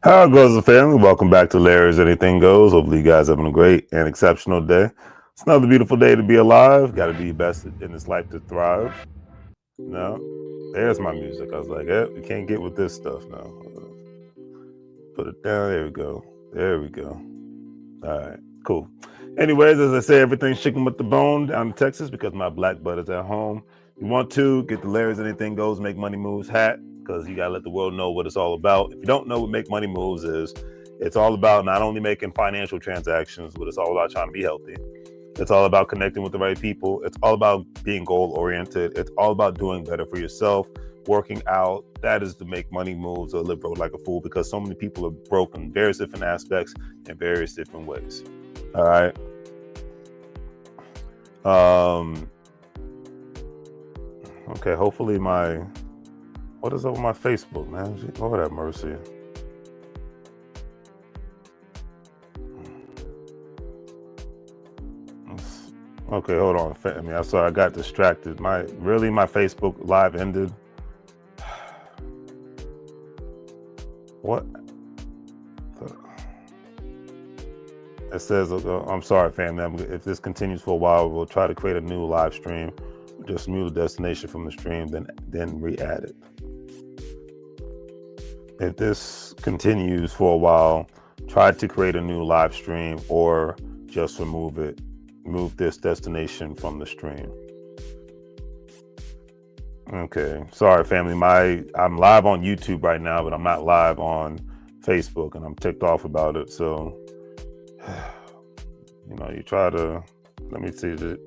How it goes, the family? Welcome back to Larry's Anything Goes. Hopefully, you guys having a great and exceptional day. It's another beautiful day to be alive. Got to be best in this life to thrive. No, there's my music. I was like, you can't get with this stuff now. Put it down. There we go. There we go. All right, cool. Anyways, as I say, everything's chicken with the bone down in Texas because my black butt is at home. You want to get the Larry's Anything Goes Make Money Moves hat because you got to let the world know what it's all about. If you don't know what Make Money Moves is, it's all about not only making financial transactions, but it's all about trying to be healthy. It's all about connecting with the right people. It's all about being goal oriented. It's all about doing better for yourself, working out. That is the Make Money Moves or live broke like a fool because so many people are broke in various different aspects in various different ways. All right. Okay, hopefully what is up with my Facebook, man? Lord have mercy. Okay, hold on. I'm sorry, I got distracted. My Facebook live ended. What? It says, I'm sorry, family. If this continues for a while, we'll try to create a new live stream. Just move the destination from the stream, then re-add it. If this continues for a while, try to create a new live stream or just remove it. Move this destination from the stream. Okay, sorry, family. I'm live on YouTube right now, but I'm not live on Facebook, and I'm ticked off about it. So, you try to. Let me see it.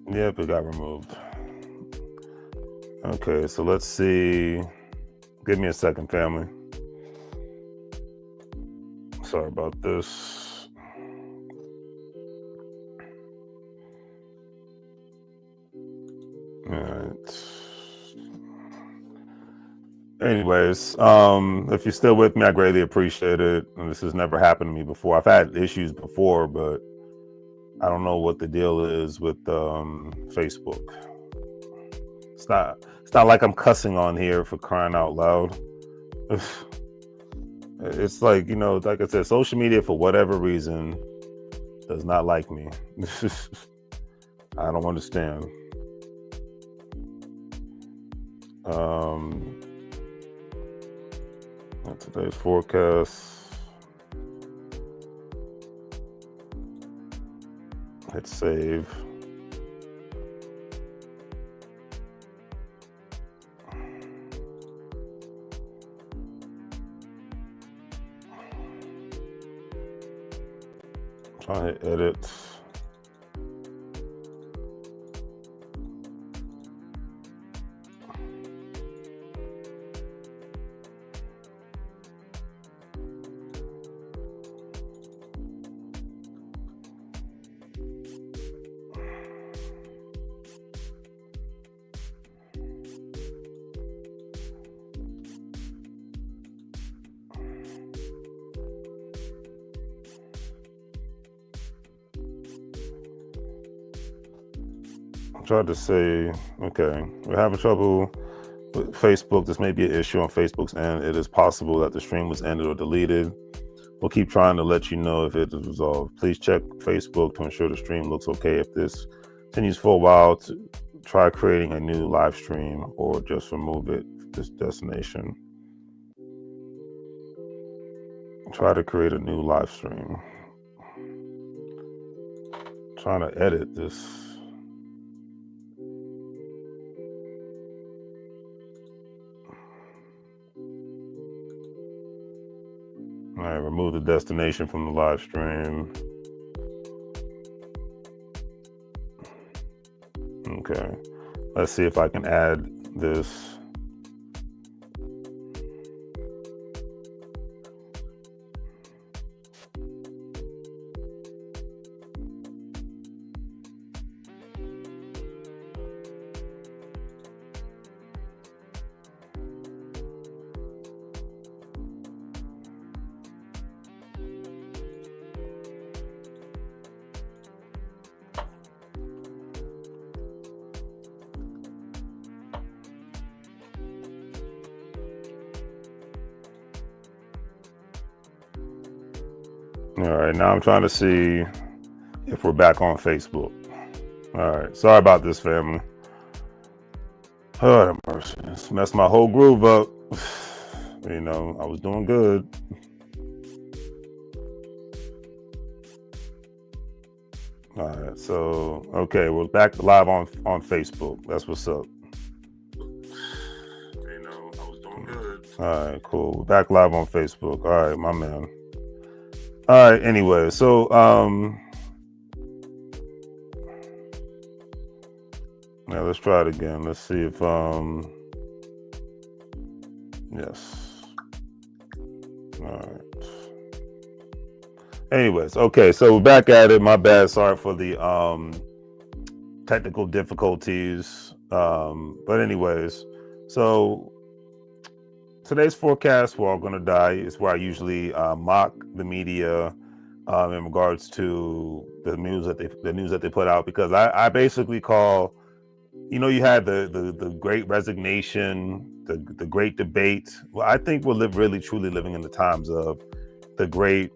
Yep, it got removed. Okay, so let's see. Give me a second, family. Sorry about this. All right. Anyways, if you're still with me, I greatly appreciate it. And this has never happened to me before. I've had issues before, but I don't know what the deal is with Facebook. It's not like I'm cussing on here for crying out loud. It's like, like I said, social media for whatever reason does not like me. I don't understand. Today's forecast. Hit save. Try to hit edit. Tried to say, okay, we're having trouble with Facebook. This may be an issue on Facebook's end. It is possible that the stream was ended or deleted. We'll keep trying to let you know if it is resolved. Please check Facebook to ensure the stream looks okay. If this continues for a while, try creating a new live stream or just remove it, this destination. Try to create a new live stream. Trying to edit this. All right, remove the destination from the live stream. Okay, let's see if I can add this. All right, now I'm trying to see if we're back on Facebook. All right, sorry about this, family. Oh, mercy. It's messed my whole groove up. You know, I was doing good. All right, so okay, we're back live on Facebook. That's what's up. You know, I was doing good. All right, cool. We're back live on Facebook. All right, my man. All right, anyway, so yeah, let's try it again. Let's see if yes. All right. Anyways, okay, so we're back at it. My bad. Sorry for the technical difficulties. But anyways, so today's forecast, we're all gonna die, is where I usually mock the media in regards to the news that they put out, because I basically call, you know, you had the great resignation, the great debate. Well, I think we're really truly living in the times of the great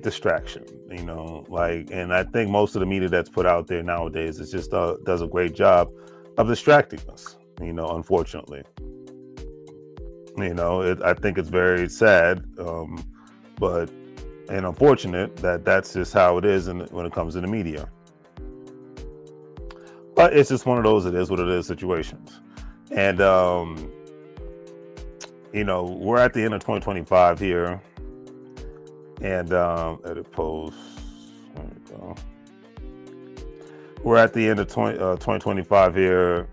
distraction, you know, like, and I think most of the media that's put out there nowadays is just does a great job of distracting us, you know, unfortunately. You know, I think it's very sad, but and unfortunate that that's just how it is when it comes to the media. But it's just one of those, it is what it is situations. And you know, we're at the end of 2025 here. And edit post. There we go. We're at the end of 2025 here.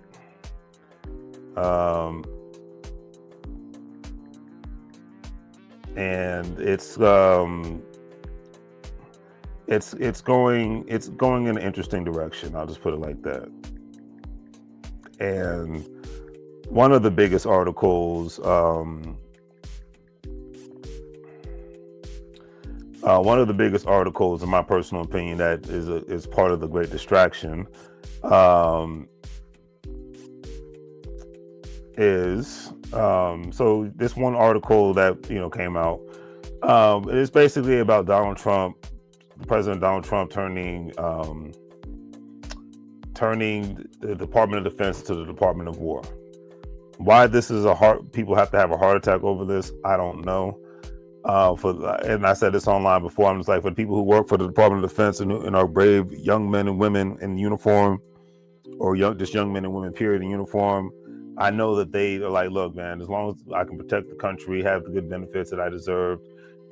And it's going in an interesting direction. I'll just put it like that. And one of the biggest articles, in my personal opinion, that is part of the great distraction, is so this one article that, you know, came out. It is basically about President Donald Trump turning the Department of Defense to the Department of War. Why this is people have to have a heart attack over this, I don't know. And I said this online before, I'm just like, for the people who work for the Department of Defense and are brave young men and women in uniform, or just young men and women period in uniform, I know that they are like, look, man, as long as I can protect the country, have the good benefits that I deserve,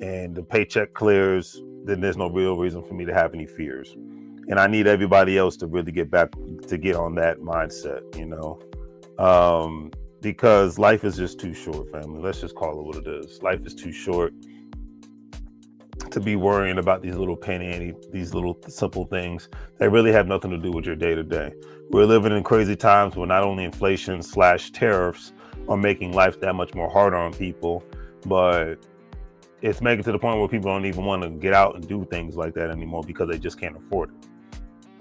and the paycheck clears, then there's no real reason for me to have any fears. And I need everybody else to really get on that mindset, you know, because life is just too short, family. Let's just call it what it is. Life is too short to be worrying about these little these little simple things that really have nothing to do with your day to day. We're living in crazy times where not only inflation / tariffs are making life that much more harder on people, but it's making to the point where people don't even want to get out and do things like that anymore because they just can't afford it.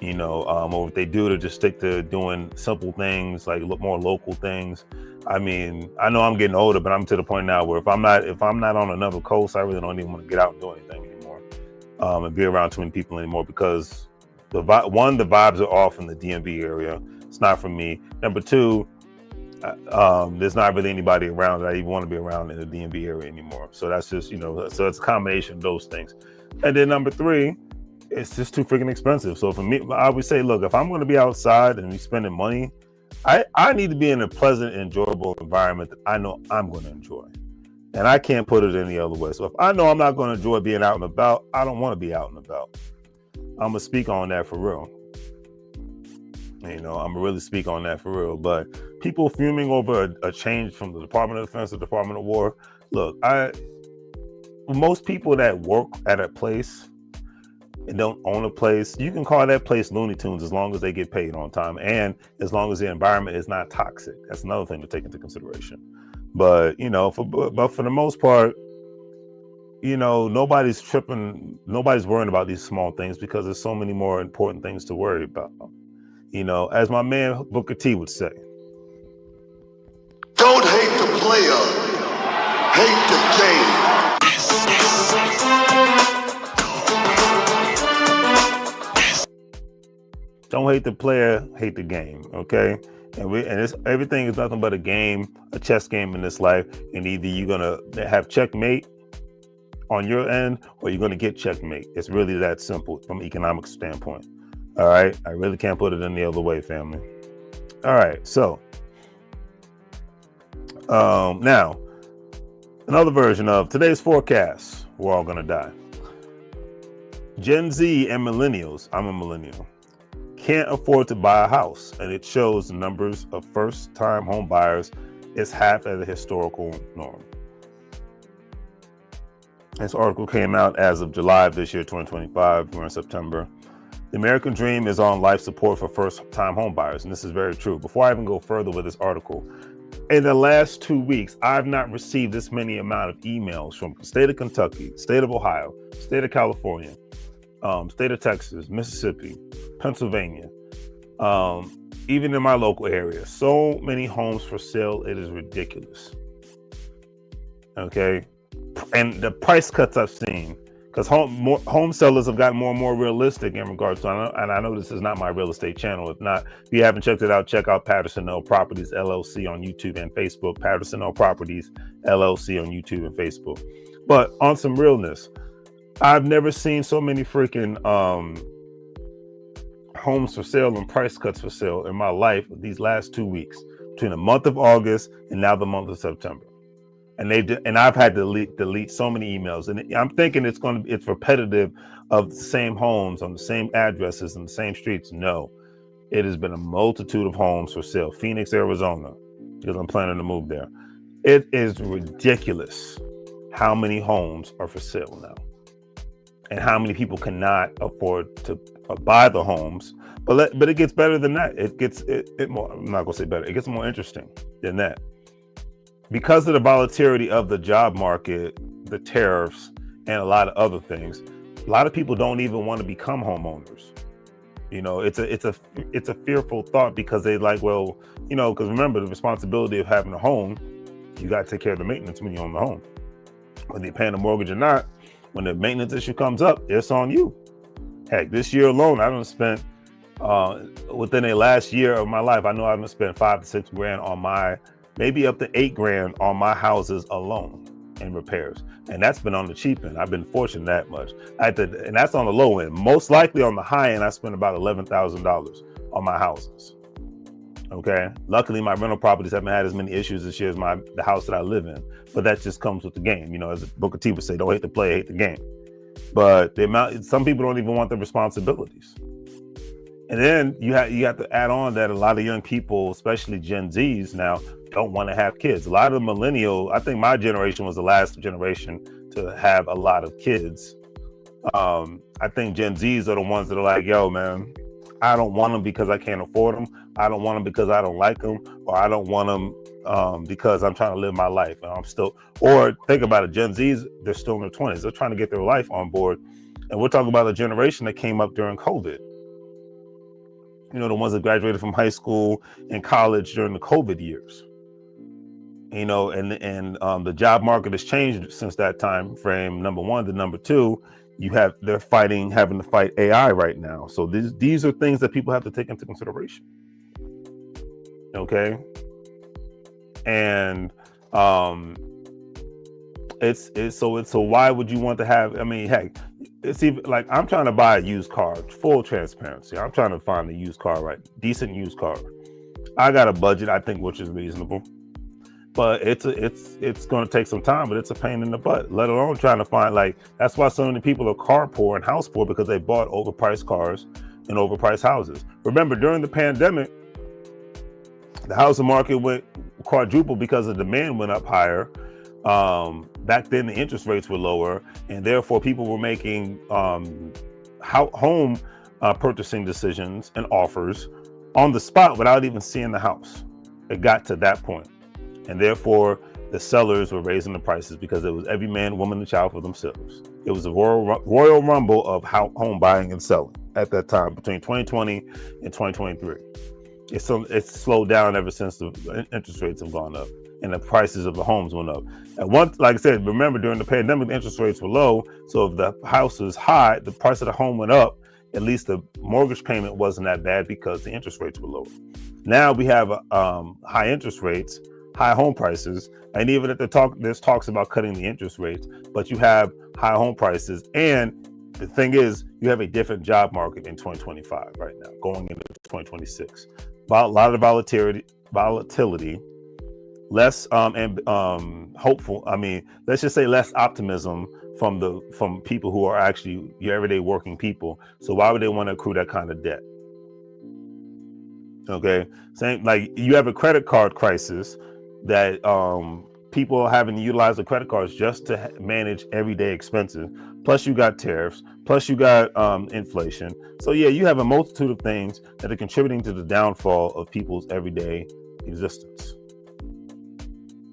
You know, or if they do, to just stick to doing simple things, like more local things. I mean, I know I'm getting older, but I'm to the point now where if I'm not on another coast, I really don't even want to get out and do anything anymore, and be around too many people anymore, because the vibes are off in the DMV area. It's not for me. Number two, there's not really anybody around that I even want to be around in the DMV area anymore. So that's just, you know, so it's a combination of those things. And then number three, it's just too freaking expensive. So for me, I would say, look, if I'm going to be outside and be spending money, I need to be in a pleasant, enjoyable environment that I know I'm going to enjoy. And I can't put it any other way. So if I know I'm not going to enjoy being out and about, I don't want to be out and about. I'm going to speak on that for real. You know, I'm going to really speak on that for real. But people fuming over a change from the Department of Defense to the Department of War. Look, most people that work at a place and don't own a place, you can call that place Looney Tunes as long as they get paid on time and as long as the environment is not toxic. That's another thing to take into consideration. But, you know, for the most part, you know, nobody's worrying about these small things because there's so many more important things to worry about. You know, as my man Booker T would say, don't hate the player, hate the game. Don't hate the player, hate the game. Okay. And everything is nothing but a game, a chess game in this life. And either you're gonna have checkmate on your end, or you're gonna get checkmate. It's really that simple from an economic standpoint. All right. I really can't put it any other way, family. All right. So now another version of today's forecast. We're all gonna die. Gen Z and millennials, I'm a millennial, can't afford to buy a house, and it shows the numbers of first-time home buyers is half at the historical norm. This article came out as of July of this year, 2025. We're in September. The American dream is on life support for first-time home buyers, and this is very true. Before I even go further with this article, in the last 2 weeks, I've not received this many amount of emails from the state of Kentucky, state of Ohio, state of California, state of Texas, Mississippi, Pennsylvania, even in my local area. So many homes for sale, it is ridiculous. Okay, and the price cuts I've seen, because home sellers have gotten more and more realistic in regards to, and I know this is not my real estate channel. If not, if you haven't checked it out, check out Patterson L Properties LLC on YouTube and Facebook. Patterson L Properties LLC on YouTube and Facebook. But on some realness, I've never seen so many freaking homes for sale and price cuts for sale in my life these last 2 weeks, between the month of August and now the month of September. And I've had to delete so many emails, and I'm thinking it's repetitive of the same homes on the same addresses and the same streets. No, it has been a multitude of homes for sale. Phoenix, Arizona, because I'm planning to move there. It is ridiculous how many homes are for sale now, and how many people cannot afford to buy the homes. But it gets better than that. It gets more. I'm not gonna say better. It gets more interesting than that. Because of the volatility of the job market, the tariffs, and a lot of other things, a lot of people don't even want to become homeowners. You know, it's a fearful thought, because they like, well, you know, because remember, the responsibility of having a home, you got to take care of the maintenance when you own the home. Whether you're paying a mortgage or not, when the maintenance issue comes up, it's on you. Heck, this year alone, I done spent within the last year of my life, I know I've spent $5 to $6 grand on my, maybe up to $8 grand on my houses alone in repairs. And that's been on the cheap end. I've been fortunate that much. And that's on the low end. Most likely on the high end, I spent about $11,000 on my houses. Okay. Luckily, my rental properties haven't had as many issues this year as the house that I live in. But that just comes with the game. You know, as Booker T would say, don't hate the play, hate the game. But some people don't even want the responsibilities. And then you have to add on that a lot of young people, especially Gen Zs now, don't want to have kids. A lot of I think my generation was the last generation to have a lot of kids. I think Gen Zs are the ones that are like, yo, man, I don't want them because I can't afford them. I don't want them because I don't like them, or I don't want them because I'm trying to live my life. And or think about it, Gen Zs, they're still in their 20s. They're trying to get their life on board. And we're talking about a generation that came up during COVID. You know, the ones that graduated from high school and college during the COVID years. You know, and the job market has changed since that time frame. Number one. To number two, they're having to fight AI right now. So these are things that people have to take into consideration. Okay. And so why would you want to have, I mean, heck, it's even like, I'm trying to buy a used car, full transparency. I'm trying to find a used car, right? Decent used car. I got a budget, I think, which is reasonable. But it's going to take some time, but it's a pain in the butt, let alone trying to find, like, that's why so many people are car poor and house poor, because they bought overpriced cars and overpriced houses. Remember, during the pandemic, the housing market went quadruple because the demand went up higher. Back then, the interest rates were lower, and therefore people were making home purchasing decisions and offers on the spot without even seeing the house. It got to that point. And therefore, the sellers were raising the prices, because it was every man, woman, and child for themselves. It was a royal rumble of home buying and selling at that time, between 2020 and 2023. It's slowed down ever since the interest rates have gone up and the prices of the homes went up. And like I said, remember, during the pandemic, the interest rates were low. So if the house was high, the price of the home went up, at least the mortgage payment wasn't that bad because the interest rates were lower. Now we have high interest rates, high home prices, and even if there's talks about cutting the interest rates, but you have high home prices, and the thing is, you have a different job market in 2025 right now, going into 2026. A lot of volatility, less hopeful. I mean, let's just say less optimism from people who are actually your everyday working people. So why would they want to accrue that kind of debt? Okay, same like you have a credit card crisis that people are having to utilize the credit cards just to manage everyday expenses. Plus you got tariffs, plus you got inflation. So yeah, you have a multitude of things that are contributing to the downfall of people's everyday existence.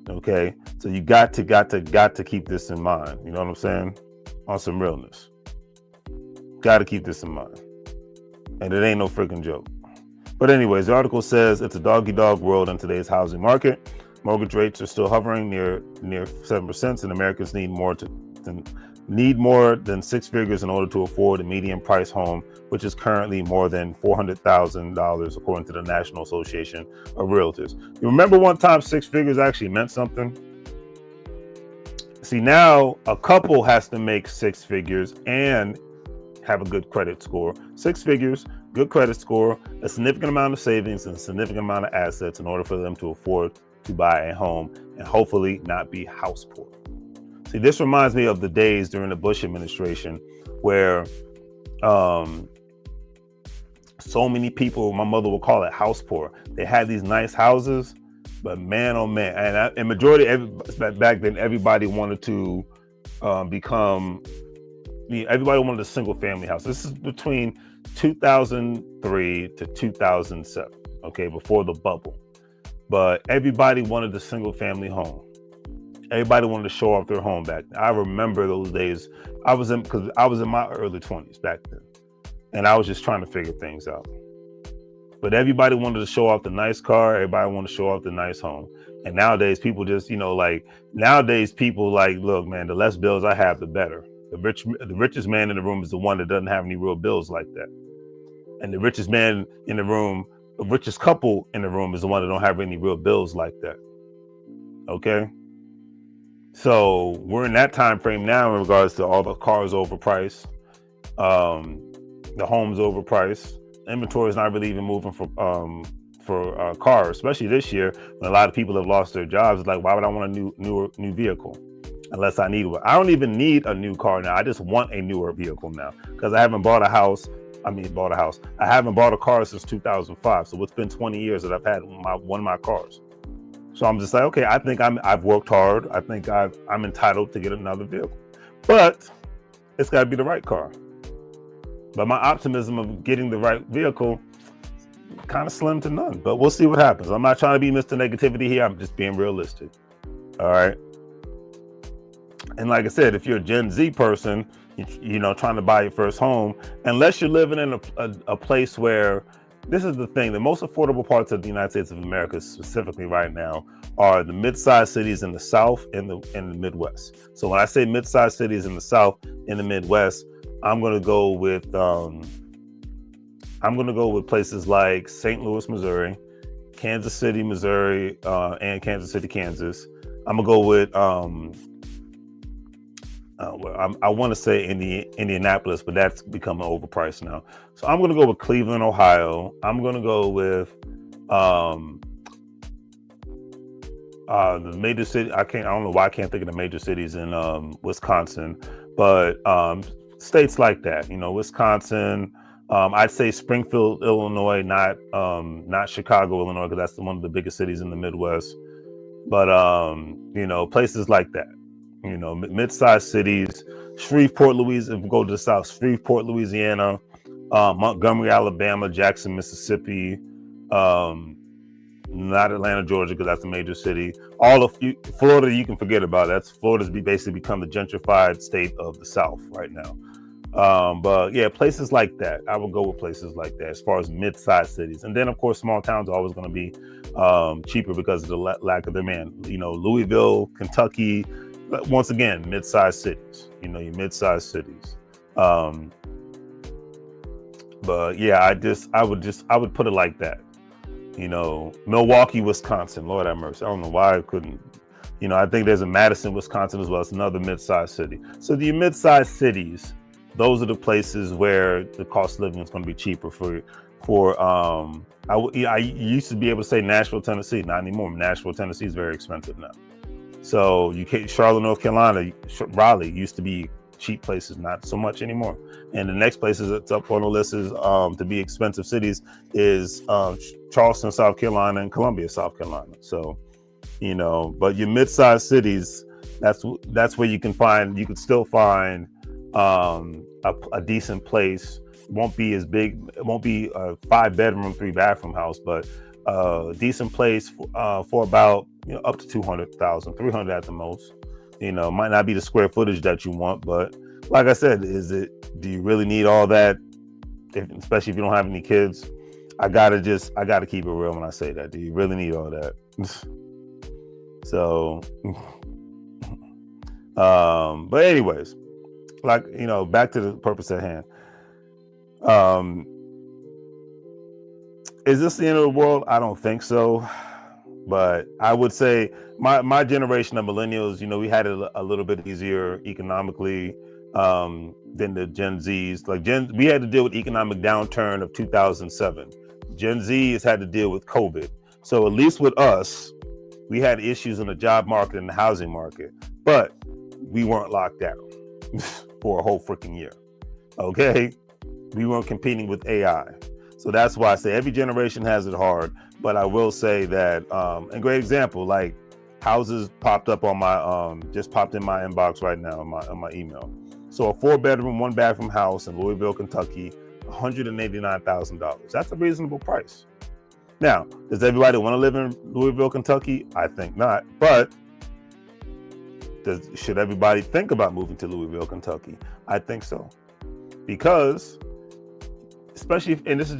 Okay, so you got to keep this in mind. You know what I'm saying? On some realness, got to keep this in mind, and it ain't no freaking joke. But anyways, the article says it's a dog-eat-dog world in today's housing market. Mortgage rates are still hovering near 7%, and Americans need more than six figures in order to afford a median price home, which is currently more than $400,000, according to the National Association of Realtors. You remember one time six figures actually meant something? See, now a couple has to make six figures and have a good credit score. Six figures, good credit score, a significant amount of savings, and a significant amount of assets in order for them to afford to buy a home and hopefully not be house poor. See, this reminds me of the days during the Bush administration where so many people, my mother would call it house poor. They had these nice houses, but man, oh man, and majority back then, everybody wanted to everybody wanted a single family house. This is between 2003 to 2007, okay, before the bubble. But everybody wanted a single family home. Everybody wanted to show off their home back then. I remember those days. Because I was in my early 20s back then, and I was just trying to figure things out. But everybody wanted to show off the nice car. Everybody wanted to show off the nice home. And nowadays, people just, look, man, the less bills I have, the better. The richest man in the room is the one that doesn't have any real bills like that. And the richest man in the room, the richest couple in the room is the one that don't have any real bills like that. Okay? So we're in that time frame now in regards to all the cars overpriced, the homes overpriced. Inventory is not really even moving for cars, especially this year when a lot of people have lost their jobs. It's like, why would I want a new vehicle unless I need one? I don't even need a new car now. I just want a newer vehicle now because I haven't bought a house. I haven't bought a car since 2005. So it's been 20 years that I've had one of my cars. So I'm just like, okay, I think I've worked hard. I think I'm entitled to get another vehicle, but it's got to be the right car. But my optimism of getting the right vehicle kind of slim to none, but we'll see what happens. I'm not trying to be Mr. Negativity here. I'm just being realistic. All right. And like I said, if you're a Gen Z person, trying to buy your first home, unless you're living in a place where, this is the thing, the most affordable parts of the United States of America specifically right now are the mid-sized cities in the South and the Midwest. So when I say mid-sized cities in the South and the Midwest, I'm going to go with places like St. Louis, Missouri, Kansas City, Missouri, and Kansas City, Kansas. I'm going to go with I want to say Indianapolis, but that's becoming overpriced now. So I'm going to go with Cleveland, Ohio. I'm going to go with the major city. I don't know why I can't think of the major cities in Wisconsin, but states like that. Wisconsin. I'd say Springfield, Illinois, not Chicago, Illinois, because that's one of the biggest cities in the Midwest. But places like that. Mid-sized cities, Shreveport, Louisiana, if we go to the South, Shreveport, Louisiana, Montgomery, Alabama, Jackson, Mississippi, not Atlanta, Georgia, because that's a major city. All of Florida, you can forget about. Florida's basically become the gentrified state of the South right now. But yeah, places like that. I would go with places like that as far as mid-sized cities. And then, of course, small towns are always going to be cheaper because of the lack of demand. Louisville, Kentucky, once again, mid-sized cities. Your mid-sized cities. But yeah, I would put it like that. You know, Milwaukee, Wisconsin. Lord have mercy. I don't know why I couldn't. You know, I think there's a Madison, Wisconsin as well. It's another mid-sized city. So the mid-sized cities, those are the places where the cost of living is going to be cheaper for I used to be able to say Nashville, Tennessee. Not anymore. Nashville, Tennessee is very expensive now. So you can't. Charlotte, North Carolina, Raleigh used to be cheap places, not so much anymore. And the next places that's up on the list is to be expensive cities is Charleston, South Carolina, and Columbia, South Carolina. So, you know, but your mid-sized cities, that's where you could still find a decent place. It won't be as big. It won't be a 5-bedroom, 3-bathroom house, but a decent place for about, you know, up to 200,000, 300 at the most. You know, might not be the square footage that you want, but like I said, do you really need all that? Especially if you don't have any kids. I gotta keep it real when I say that. Do you really need all that? So, but anyways, like, you know, back to the purpose at hand. Is this the end of the world? I don't think so. But I would say my generation of millennials, you know, we had it a little bit easier economically than the Gen Zs. We had to deal with economic downturn of 2007. Gen Z has had to deal with COVID. So at least with us, we had issues in the job market and the housing market, but we weren't locked down for a whole freaking year. Okay, we weren't competing with AI. So that's why I say every generation has it hard. But I will say that, a great example, like houses popped up on my, just popped in my inbox right now on my email. So a 4-bedroom, 1-bathroom house in Louisville, Kentucky, $189,000. That's a reasonable price. Now, does everybody want to live in Louisville, Kentucky? I think not. But should everybody think about moving to Louisville, Kentucky? I think so. Because especially if, and this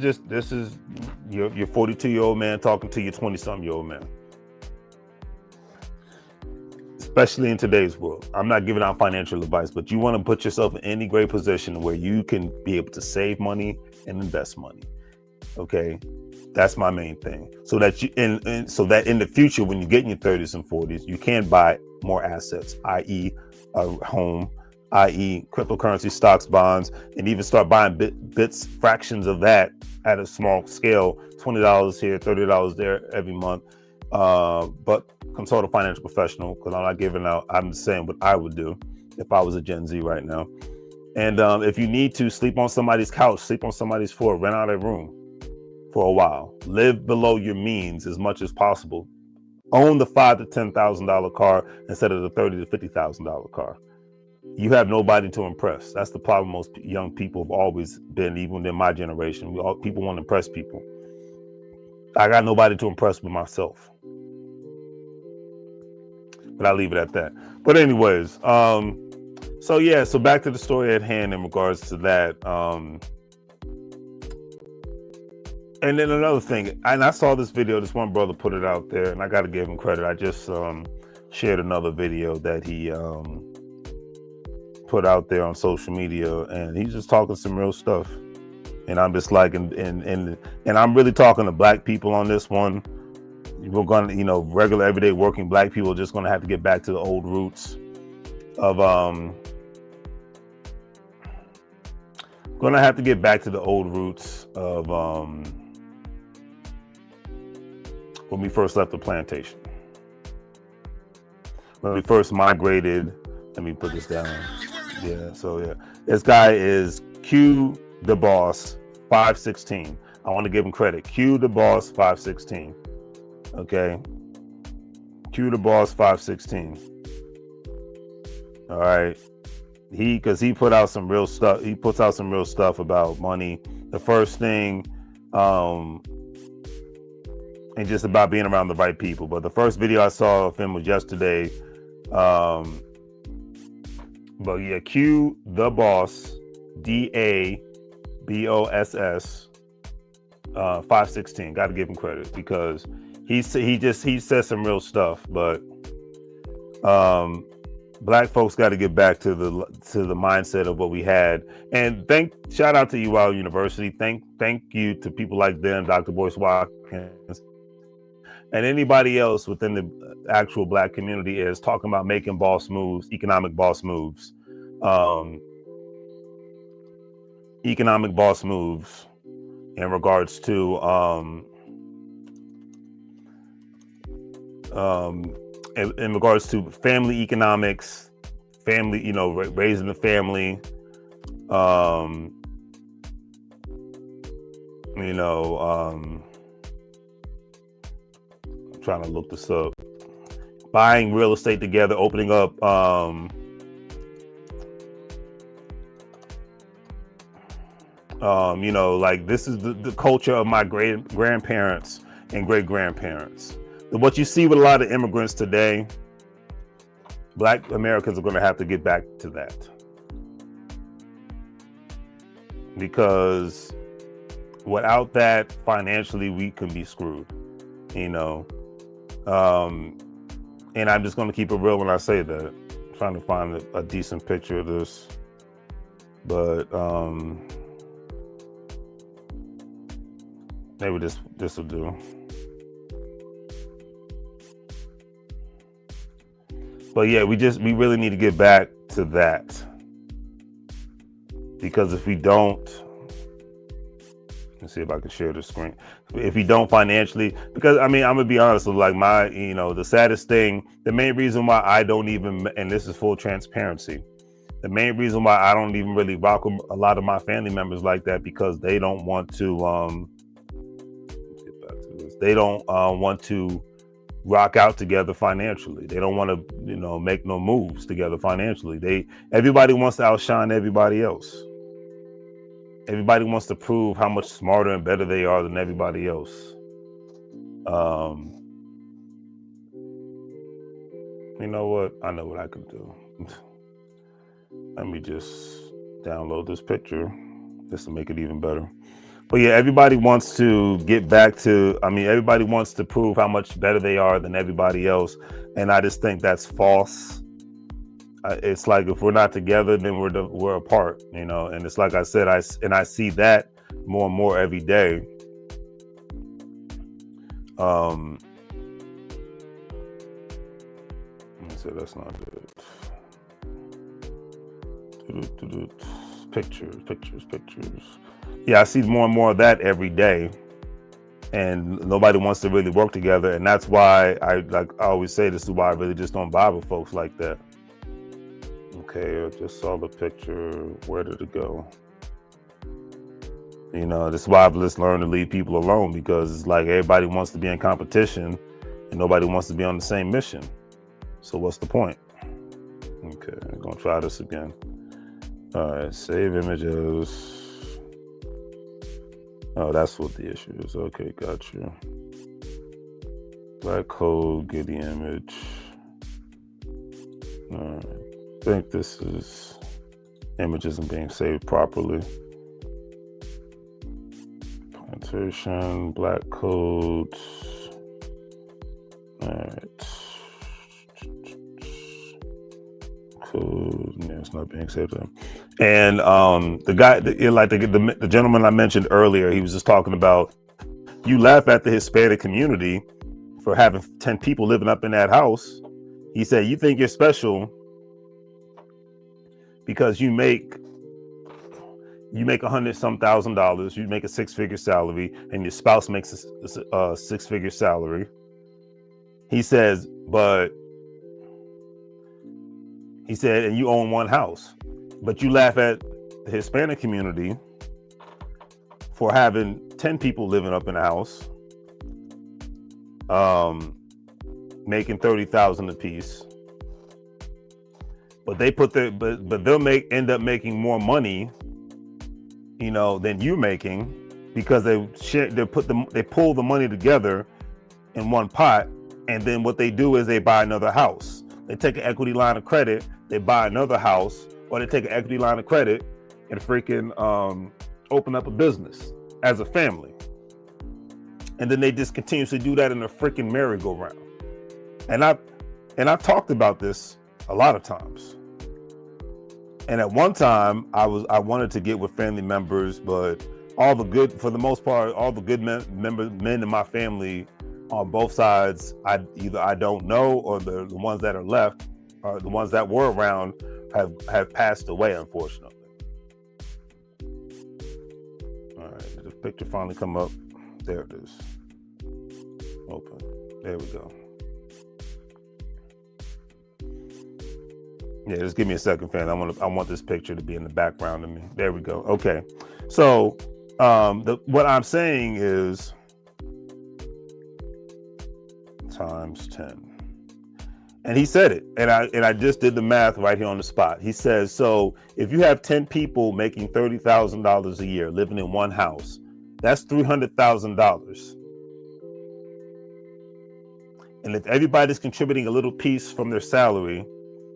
is your 42-year-old man talking to your 20-something-year-old man. Especially in today's world. I'm not giving out financial advice, but you want to put yourself in any great position where you can be able to save money and invest money. Okay, that's my main thing. So that you and so that in the future, when you get in your 30s and 40s, you can buy more assets, i.e., a home, i.e., cryptocurrency, stocks, bonds, and even start buying bits, fractions of that at a small scale, $20 here, $30 there every month. But consult a financial professional, because I'm not giving out. I'm just saying what I would do if I was a Gen Z right now. And if you need to sleep on somebody's couch, sleep on somebody's floor, rent out a room for a while, live below your means as much as possible. Own the $5,000 to $10,000 car instead of the $30,000 to $50,000 car. You have nobody to impress. That's the problem most young people have always been, even in my generation. People want to impress people. I got nobody to impress with myself. But I'll leave it at that. But anyways, so back to the story at hand in regards to that. And then another thing, and I saw this video, this one brother put it out there, and I got to give him credit. I just shared another video that he put out there on social media, and he's just talking some real stuff. And I'm just like, and I'm really talking to black people on this one. We're going to, regular, everyday working black people are just going to have to get back to the old roots of, when we first left the plantation. When we first migrated, let me put this down. This guy is Q the Boss 516. I want to give him credit. Q the Boss 516. Okay. Q the Boss 516. All right. Because he put out some real stuff. He puts out some real stuff about money. The first thing, and just about being around the right people. But the first video I saw of him was yesterday. But yeah, Q the Boss, DABOSS 516. Got to give him credit because he says some real stuff. But Black folks got to get back to the mindset of what we had. And shout out to UL University. Thank you to people like them, Dr. Boyce Watkins, and anybody else within the actual Black community is talking about making boss moves, economic boss moves, in regards to in regards to family economics, family, raising the family, I'm trying to look this up. Buying real estate together, opening up like this is the culture of my great grandparents and great grandparents. What you see with a lot of immigrants today, Black Americans are going to have to get back to that, because without that, financially we can be screwed, and I'm just going to keep it real when I say that. I'm trying to find a decent picture of this, but maybe this will do. But yeah, we really need to get back to that, because if we don't, let's see if I can share the screen. If we don't financially, because I'm gonna be honest with like the saddest thing, the main reason why I don't even, and this is full transparency, the main reason why I don't even really rock with a lot of my family members like that, because they don't want to, let's get back to this. They don't want to rock out together financially. They don't want to, make no moves together financially. Everybody wants to outshine everybody else. Everybody wants to prove how much smarter and better they are than everybody else. You know what? I know what I can do. Let me just download this picture just to make it even better. But yeah, everybody wants to get back to, everybody wants to prove how much better they are than everybody else. And I just think that's false. It's like, if we're not together, then we're apart, and it's like I said, I see that more and more every day. So that's not good. Pictures. Yeah, I see more and more of that every day, and nobody wants to really work together. And that's why I always say, this is why I really just don't vibe with folks like that. Okay, I just saw the picture. Where did it go? This is why I've just learned to leave people alone, because it's like everybody wants to be in competition and nobody wants to be on the same mission. So what's the point? Okay, I'm gonna try this again. All right, save images. Oh, that's what the issue is. Okay, got you. Black code, get the image. All right. I think this image isn't being saved properly. Plantation, black code. All right. Code. Yeah, it's not being saved. And the guy, the gentleman I mentioned earlier, he was just talking about, you laugh at the Hispanic community for having 10 people living up in that house. He said, you think you're special because you make $100,000, you make a 6-figure salary, and your spouse makes a 6-figure salary. He says, and you own one house, but you laugh at the Hispanic community for having 10 people living up in a house, making $30,000 a piece. But they but they'll end up making more money, than you're making, because they pull the money together in one pot, and then what they do is they buy another house. They take an equity line of credit, they buy another house, or they take an equity line of credit and freaking open up a business as a family. And then they just continuously do that in a freaking merry-go-round. And I've talked about this a lot of times. And at one time, I wanted to get with family members, but for the most part, all the good men in my family on both sides, I don't know, or the ones that are left, or the ones that were around, have passed away, unfortunately. All right, did the picture finally come up? There it is. Open. There we go. Yeah, just give me a second, fan. I want this picture to be in the background of me. There we go. Okay. So what I'm saying is times 10. And he said it. And I just did the math right here on the spot. He says, so if you have 10 people making $30,000 a year living in one house, that's $300,000. And if everybody's contributing a little piece from their salary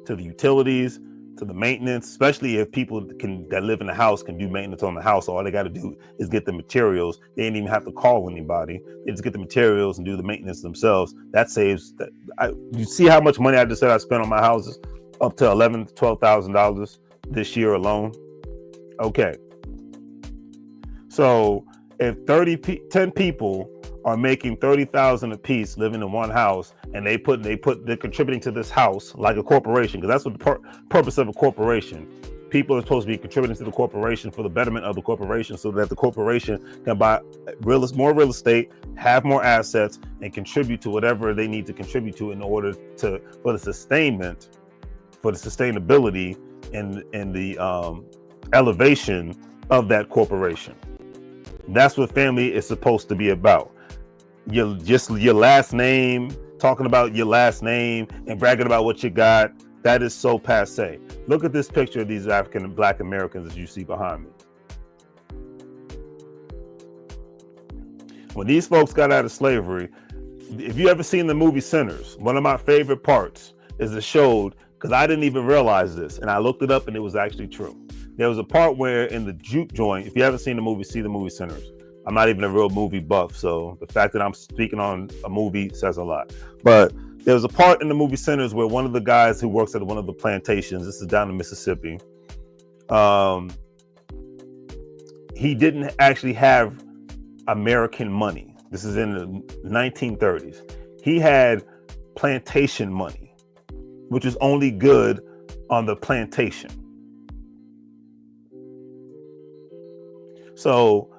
to the utilities, to the maintenance, especially if people that live in the house can do maintenance on the house, all they got to do is get the materials. They didn't even have to call anybody. They just get the materials and do the maintenance themselves. That saves. You see how much money I just said I spent on my houses? Up to $11,000 to $12,000 this year alone. Okay. So if 10 people are making $30,000 a piece living in one house, and they're contributing to this house like a corporation, because that's what the purpose of a corporation. People are supposed to be contributing to the corporation for the betterment of the corporation, so that the corporation can buy more real estate, have more assets, and contribute to whatever they need to contribute to in order for the sustainability and the elevation of that corporation. That's what family is supposed to be about. Your last name, talking about your last name and bragging about what you got, that is so passe. Look at this picture of these African and Black Americans that you see behind me. When these folks got out of slavery, if you ever seen the movie Sinners, one of my favorite parts is it showed, because I didn't even realize this, and I looked it up and it was actually true. There was a part where in the juke joint, if you haven't seen the movie, see the movie Sinners. I'm not even a real movie buff, so the fact that I'm speaking on a movie says a lot. But there was a part in the movie Sinners where one of the guys who works at one of the plantations, this is down in Mississippi, he didn't actually have American money. This is in the 1930s. He had plantation money, which is only good on the plantation. So,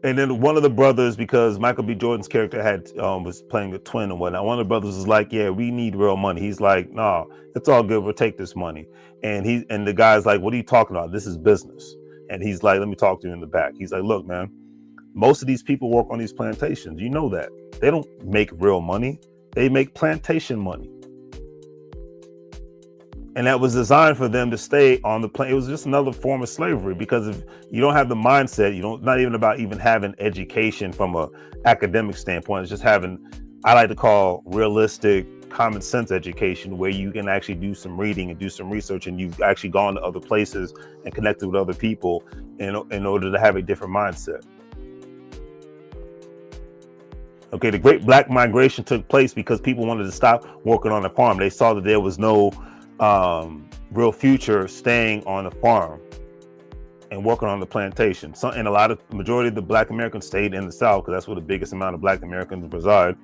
and then one of the brothers, because Michael B. Jordan's character was playing a twin and whatnot, one of the brothers was like, yeah, we need real money. He's like, no, it's all good. We'll take this money. And the guy's like, what are you talking about? This is business. And he's like, let me talk to you in the back. He's like, look, man, most of these people work on these plantations. You know that. They don't make real money. They make plantation money. And that was designed for them to stay on the plane. It was just another form of slavery, because if you don't have the mindset, not even about even having education from a academic standpoint. It's just having, I like to call, realistic common sense education, where you can actually do some reading and do some research, and you've actually gone to other places and connected with other people in order to have a different mindset. Okay, the Great Black Migration took place because people wanted to stop working on the farm. They saw that there was no real future staying on the farm and working on the plantation. And majority of the Black Americans stayed in the South, because that's where the biggest amount of Black Americans reside.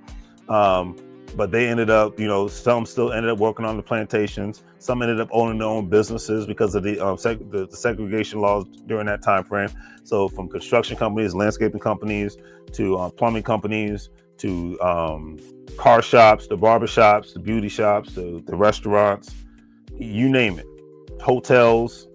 But they ended up, some still ended up working on the plantations. Some ended up owning their own businesses because of the segregation laws during that time frame. So from construction companies, landscaping companies, to plumbing companies, to car shops, the barber shops, the beauty shops, the restaurants, you name it, hotels.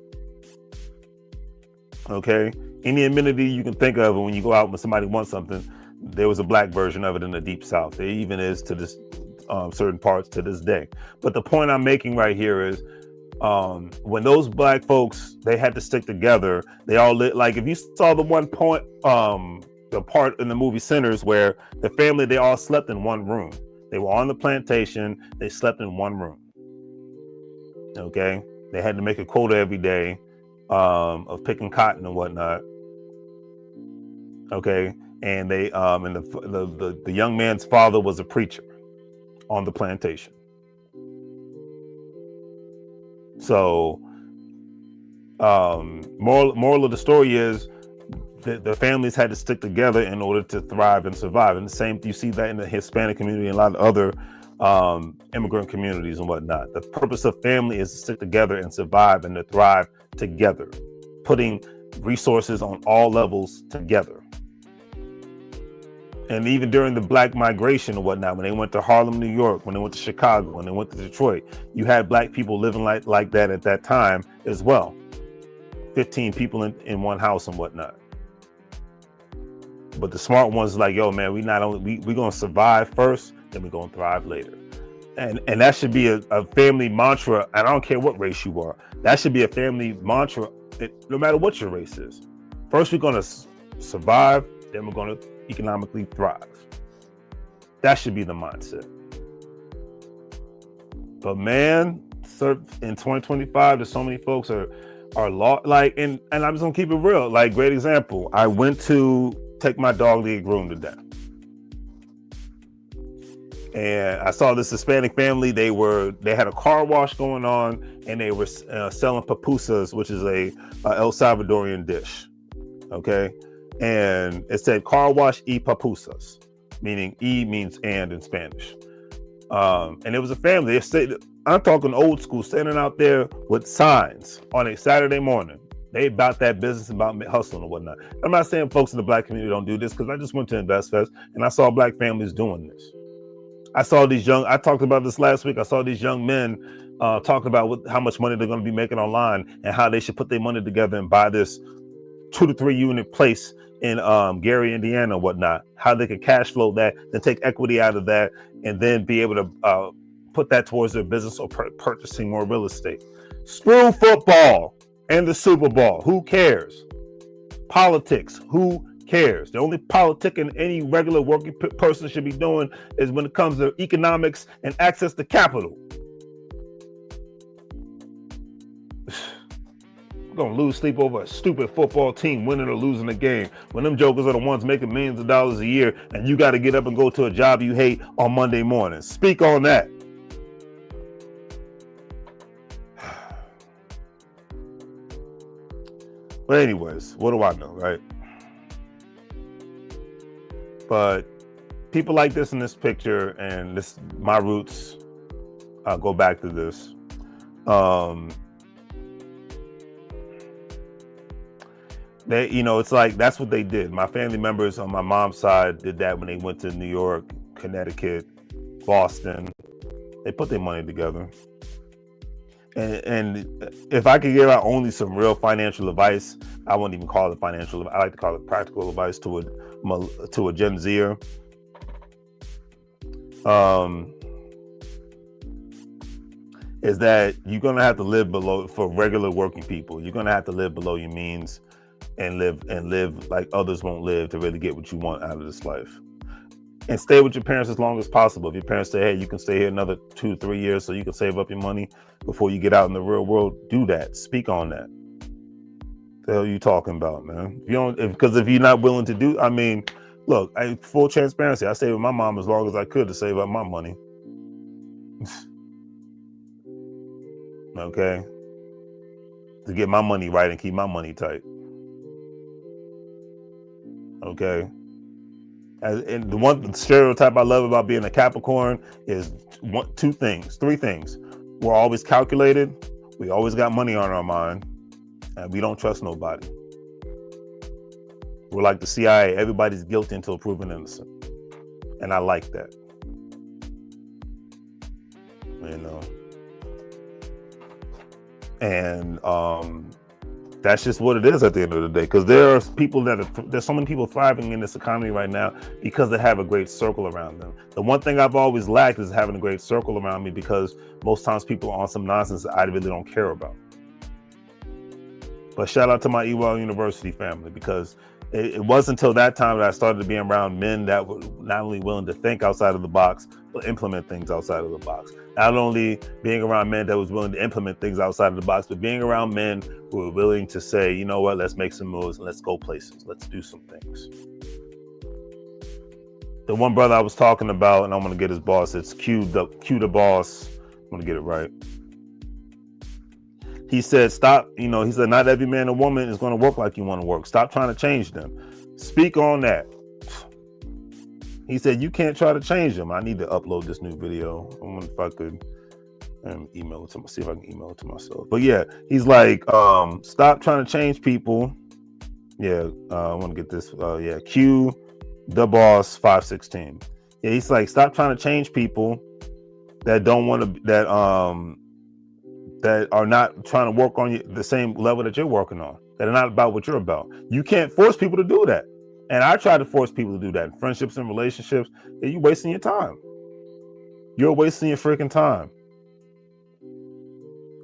Okay, any amenity you can think of, and when you go out when somebody wants something, there was a Black version of it in the Deep South. There even is to this certain parts to this day. But the point I'm making right here is, when those Black folks, they had to stick together. They all lit. Like if you saw the one point, the part in the movie Sinners where the family, they all slept in one room. They were on the plantation. They slept in one room. Okay, they had to make a quota every day of picking cotton and whatnot. Okay, and they and the young man's father was a preacher on the plantation. So, moral of the story is that the families had to stick together in order to thrive and survive. And the same, you see that in the Hispanic community and a lot of other immigrant communities and whatnot. The purpose of family is to stick together and survive and to thrive together, putting resources on all levels together. And even during the Black migration and whatnot, when they went to Harlem, New York, when they went to Chicago, when they went to Detroit, you had Black people living like that at that time as well. 15 people in one house and whatnot. But the smart ones like, yo, man, we're gonna survive first, then we're gonna thrive later. And that should be a family mantra. And I don't care what race you are. That should be a family mantra, no matter what your race is. First, we're gonna survive, then we're gonna economically thrive. That should be the mindset. But man, in 2025, there's so many folks are like, and I'm just gonna keep it real. Like, great example. I went to take my dog to get groomed today, and I saw this Hispanic family. They had a car wash going on, and they were selling pupusas, which is a El Salvadorian dish. Okay. And it said car wash y pupusas, meaning E means and in Spanish. And it was a family. I'm talking old school, standing out there with signs on a Saturday morning. They about that business, about hustling and whatnot. I'm not saying folks in the Black community don't do this, because I just went to Invest Fest and I saw Black families doing this. I talked about this last week. I saw these young men talking about how much money they're going to be making online and how they should put their money together and buy this 2 to 3 unit place in Gary, Indiana, and whatnot. How they can cash flow that, then take equity out of that, and then be able to put that towards their business or purchasing more real estate. Screw football and the Super Bowl. Who cares? Politics. Who cares? The only politicking any regular working person should be doing is when it comes to economics and access to capital. Gonna lose sleep over a stupid football team winning or losing the game, when them jokers are the ones making millions of dollars a year, and you got to get up and go to a job you hate on Monday morning. Speak on that. But anyways, what do I know, right? But people like this in this picture, and this, my roots go back to this. They, it's like, that's what they did. My family members on my mom's side did that when they went to New York, Connecticut, Boston. They put their money together. And if I could give out only some real financial advice, I wouldn't even call it financial. I like to call it practical advice to a Gen Zer. Is that you're gonna have to live below, for regular working people, you're gonna have to live below your means and live like others won't live to really get what you want out of this life. And stay with your parents as long as possible. If your parents say, hey, you can stay here another 2-3 years so you can save up your money before you get out in the real world, do that. Speak on that. The hell are you talking about, man? Because if you're not willing to do, look, full transparency, I stayed with my mom as long as I could to save up my money. Okay? To get my money right and keep my money tight. Okay? And the one stereotype I love about being a Capricorn is three things. We're always calculated, we always got money on our mind, and we don't trust nobody. We're like the CIA, everybody's guilty until proven innocent. And I like that. And that's just what it is at the end of the day, because there's so many people thriving in this economy right now because they have a great circle around them. The one thing I've always lacked is having a great circle around me, because most times people are on some nonsense that I really don't care about. But shout out to my EWEBULL University family, because it wasn't until that time that I started to be around men that were not only willing to think outside of the box, but implement things outside of the box. Not only being around men that was willing to implement things outside of the box, but being around men who were willing to say, you know what, let's make some moves and let's go places. Let's do some things. The one brother I was talking about, and I'm going to get his boss, it's Q the boss. I'm going to get it right. He said, stop, he said, not every man or woman is going to work like you want to work. Stop trying to change them. Speak on that. He said, you can't try to change them. I need to upload this new video. I wonder if I could email it to myself. See if I can email it to myself. But yeah, he's like, stop trying to change people. Yeah, I want to get this. Q the boss 516. Yeah, he's like, stop trying to change people that don't want to, that are not trying to work on the same level that you're working on, that are not about what you're about. You can't force people to do that. And I try to force people to do that in friendships and relationships. Yeah, you're wasting your time. You're wasting your freaking time.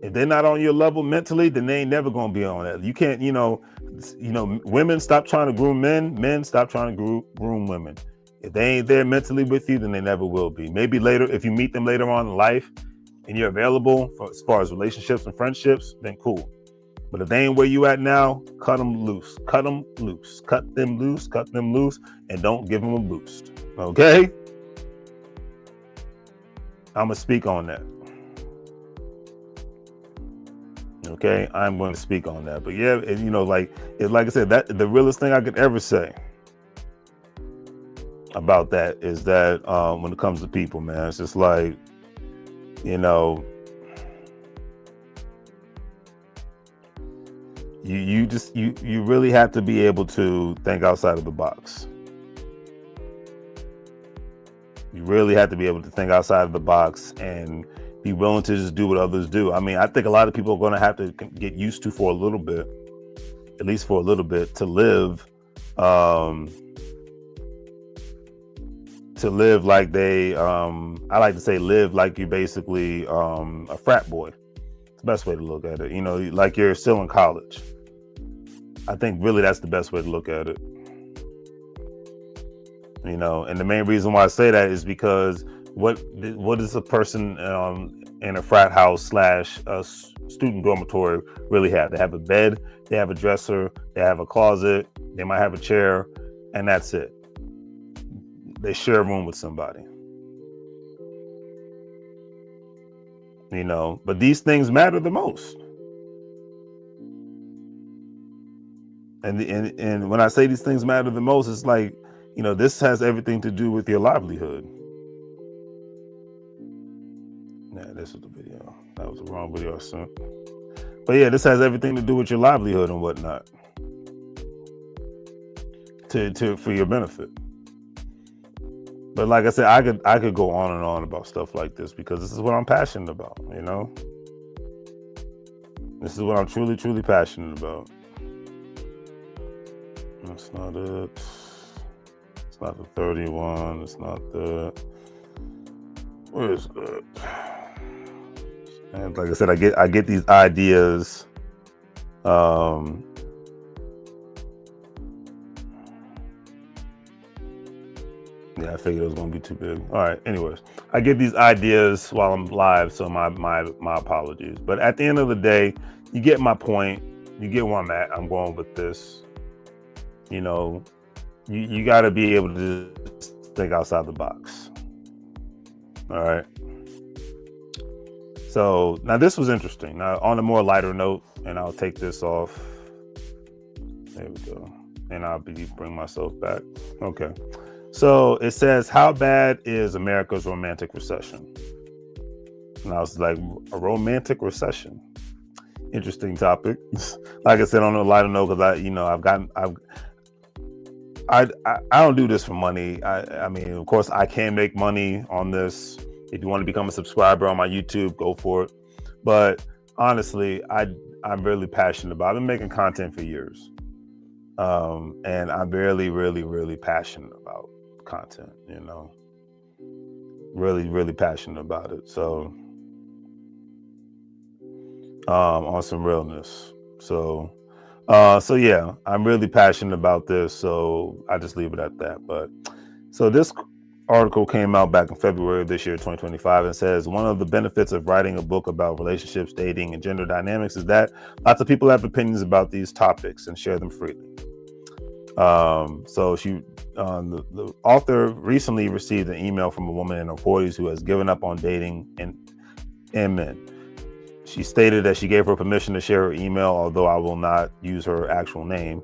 If they're not on your level mentally, then they ain't never gonna be on that. You can't, women stop trying to groom men. Men stop trying to groom women. If they ain't there mentally with you, then they never will be. Maybe later, if you meet them later on in life and you're available as far as relationships and friendships, then cool. But if they ain't where you at now, cut them loose. Cut them loose. Cut them loose. Cut them loose. And don't give them a boost. Okay? I'm going to speak on that. Okay? I'm going to speak on that. But yeah, like I said, that the realest thing I could ever say about that is that when it comes to people, man, it's just like, you really have to be able to think outside of the box. You really have to be able to think outside of the box and be willing to just do what others do. I mean, I think a lot of people are going to have to get used to for a little bit, at least for a little bit, to live like they, I like to say live like you're basically a frat boy. It's the best way to look at it. Like you're still in college. I think really that's the best way to look at it. And the main reason why I say that is because what does a person in a frat house / a student dormitory really have? They have a bed, they have a dresser, they have a closet, they might have a chair, and that's it. They share a room with somebody. But these things matter the most. And when I say these things matter the most, it's like, this has everything to do with your livelihood. Yeah, this was the video. That was the wrong video I sent. But yeah, this has everything to do with your livelihood and whatnot. For your benefit. But like I said, I could go on and on about stuff like this because this is what I'm passionate about, This is what I'm truly, truly passionate about. That's not it. It's not the 31. It's not the... Where is it? And like I said, I get these ideas. Yeah, I figured it was going to be too big. All right. Anyways, I get these ideas while I'm live, so my apologies. But at the end of the day, you get my point. You get where I'm at. I'm going with this. You got to be able to think outside the box. All right. So now this was interesting. Now on a more lighter note, and I'll take this off. There we go. And I'll bring myself back. Okay. So it says, how bad is America's romantic recession? And I was like, a romantic recession? Interesting topic. Like I said, on a lighter note, because I don't do this for money. I mean, of course, I can make money on this. If you want to become a subscriber on my YouTube, go for it. But honestly, I'm really passionate about it. I've been making content for years. And I'm really, really, really passionate about content, really, really passionate about it. So, on some realness. So yeah, I'm really passionate about this. So I just leave it at that. But so this article came out back in February of this year, 2025, and says one of the benefits of writing a book about relationships, dating, and gender dynamics is that lots of people have opinions about these topics and share them freely. So the author recently received an email from a woman in her 40s who has given up on dating and men. She stated that she gave her permission to share her email, although I will not use her actual name.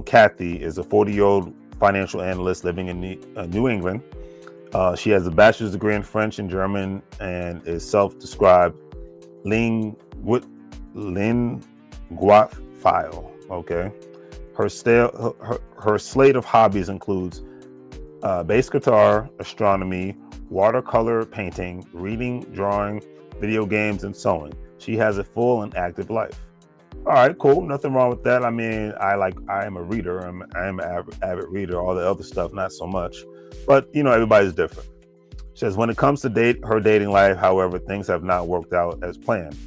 Kathy is a 40-year-old financial analyst living in New England. She has a bachelor's degree in French and German and is self-described linguophile. Okay. Her slate of hobbies includes bass guitar, astronomy, watercolor painting, reading, drawing, video games, and sewing. She has a full and active life. All right, cool. Nothing wrong with that. I mean, I am a reader. I am an avid reader. All the other stuff, not so much. But everybody's different. She says, when it comes to her dating life, however, things have not worked out as planned.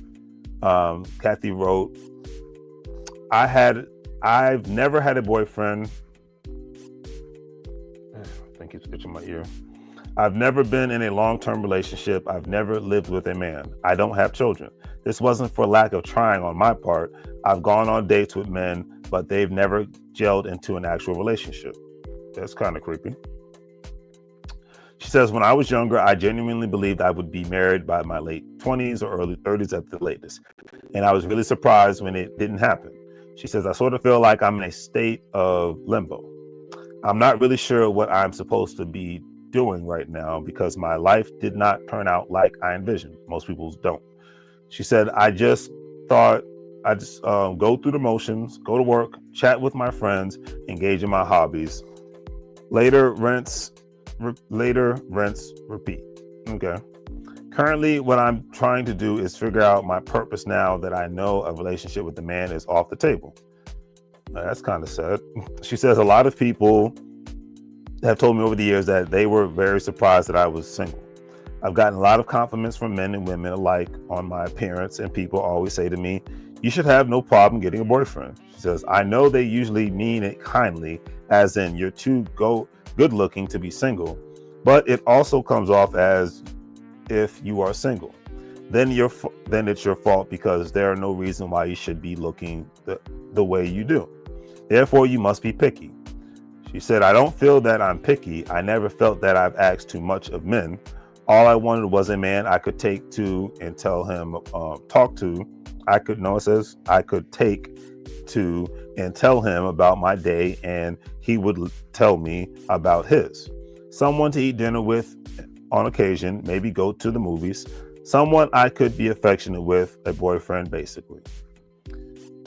Kathy wrote, I've never had a boyfriend. I think he's itching my ear. I've never been in a long-term relationship. I've never lived with a man. I don't have children. This wasn't for lack of trying on my part. I've gone on dates with men, but they've never gelled into an actual relationship. That's kind of creepy. She says, when I was younger, I genuinely believed I would be married by my late 20s or early 30s at the latest. And I was really surprised when it didn't happen. She says, I sort of feel like I'm in a state of limbo. I'm not really sure what I'm supposed to be doing right now because my life did not turn out like I envisioned. Most people don't. She said, I just thought I just go through the motions, go to work, chat with my friends, engage in my hobbies. Later, rinse, repeat. Okay. Currently, what I'm trying to do is figure out my purpose now that I know a relationship with a man is off the table. That's kind of sad. She says a lot of people have told me over the years that they were very surprised that I was single. I've gotten a lot of compliments from men and women alike on my appearance, and people always say to me, you should have no problem getting a boyfriend. She says, I know they usually mean it kindly, as in you're too good looking to be single, but it also comes off as if you are single. Then it's your fault because there are no reason why you should be looking the way you do. Therefore, you must be picky. She said, I don't feel that I'm picky. I never felt that I've asked too much of men. All I wanted was a man I could take to and tell him, talk to. I could take to and tell him about my day, and he would tell me about his. Someone to eat dinner with on occasion, maybe go to the movies. Someone I could be affectionate with, a boyfriend, basically.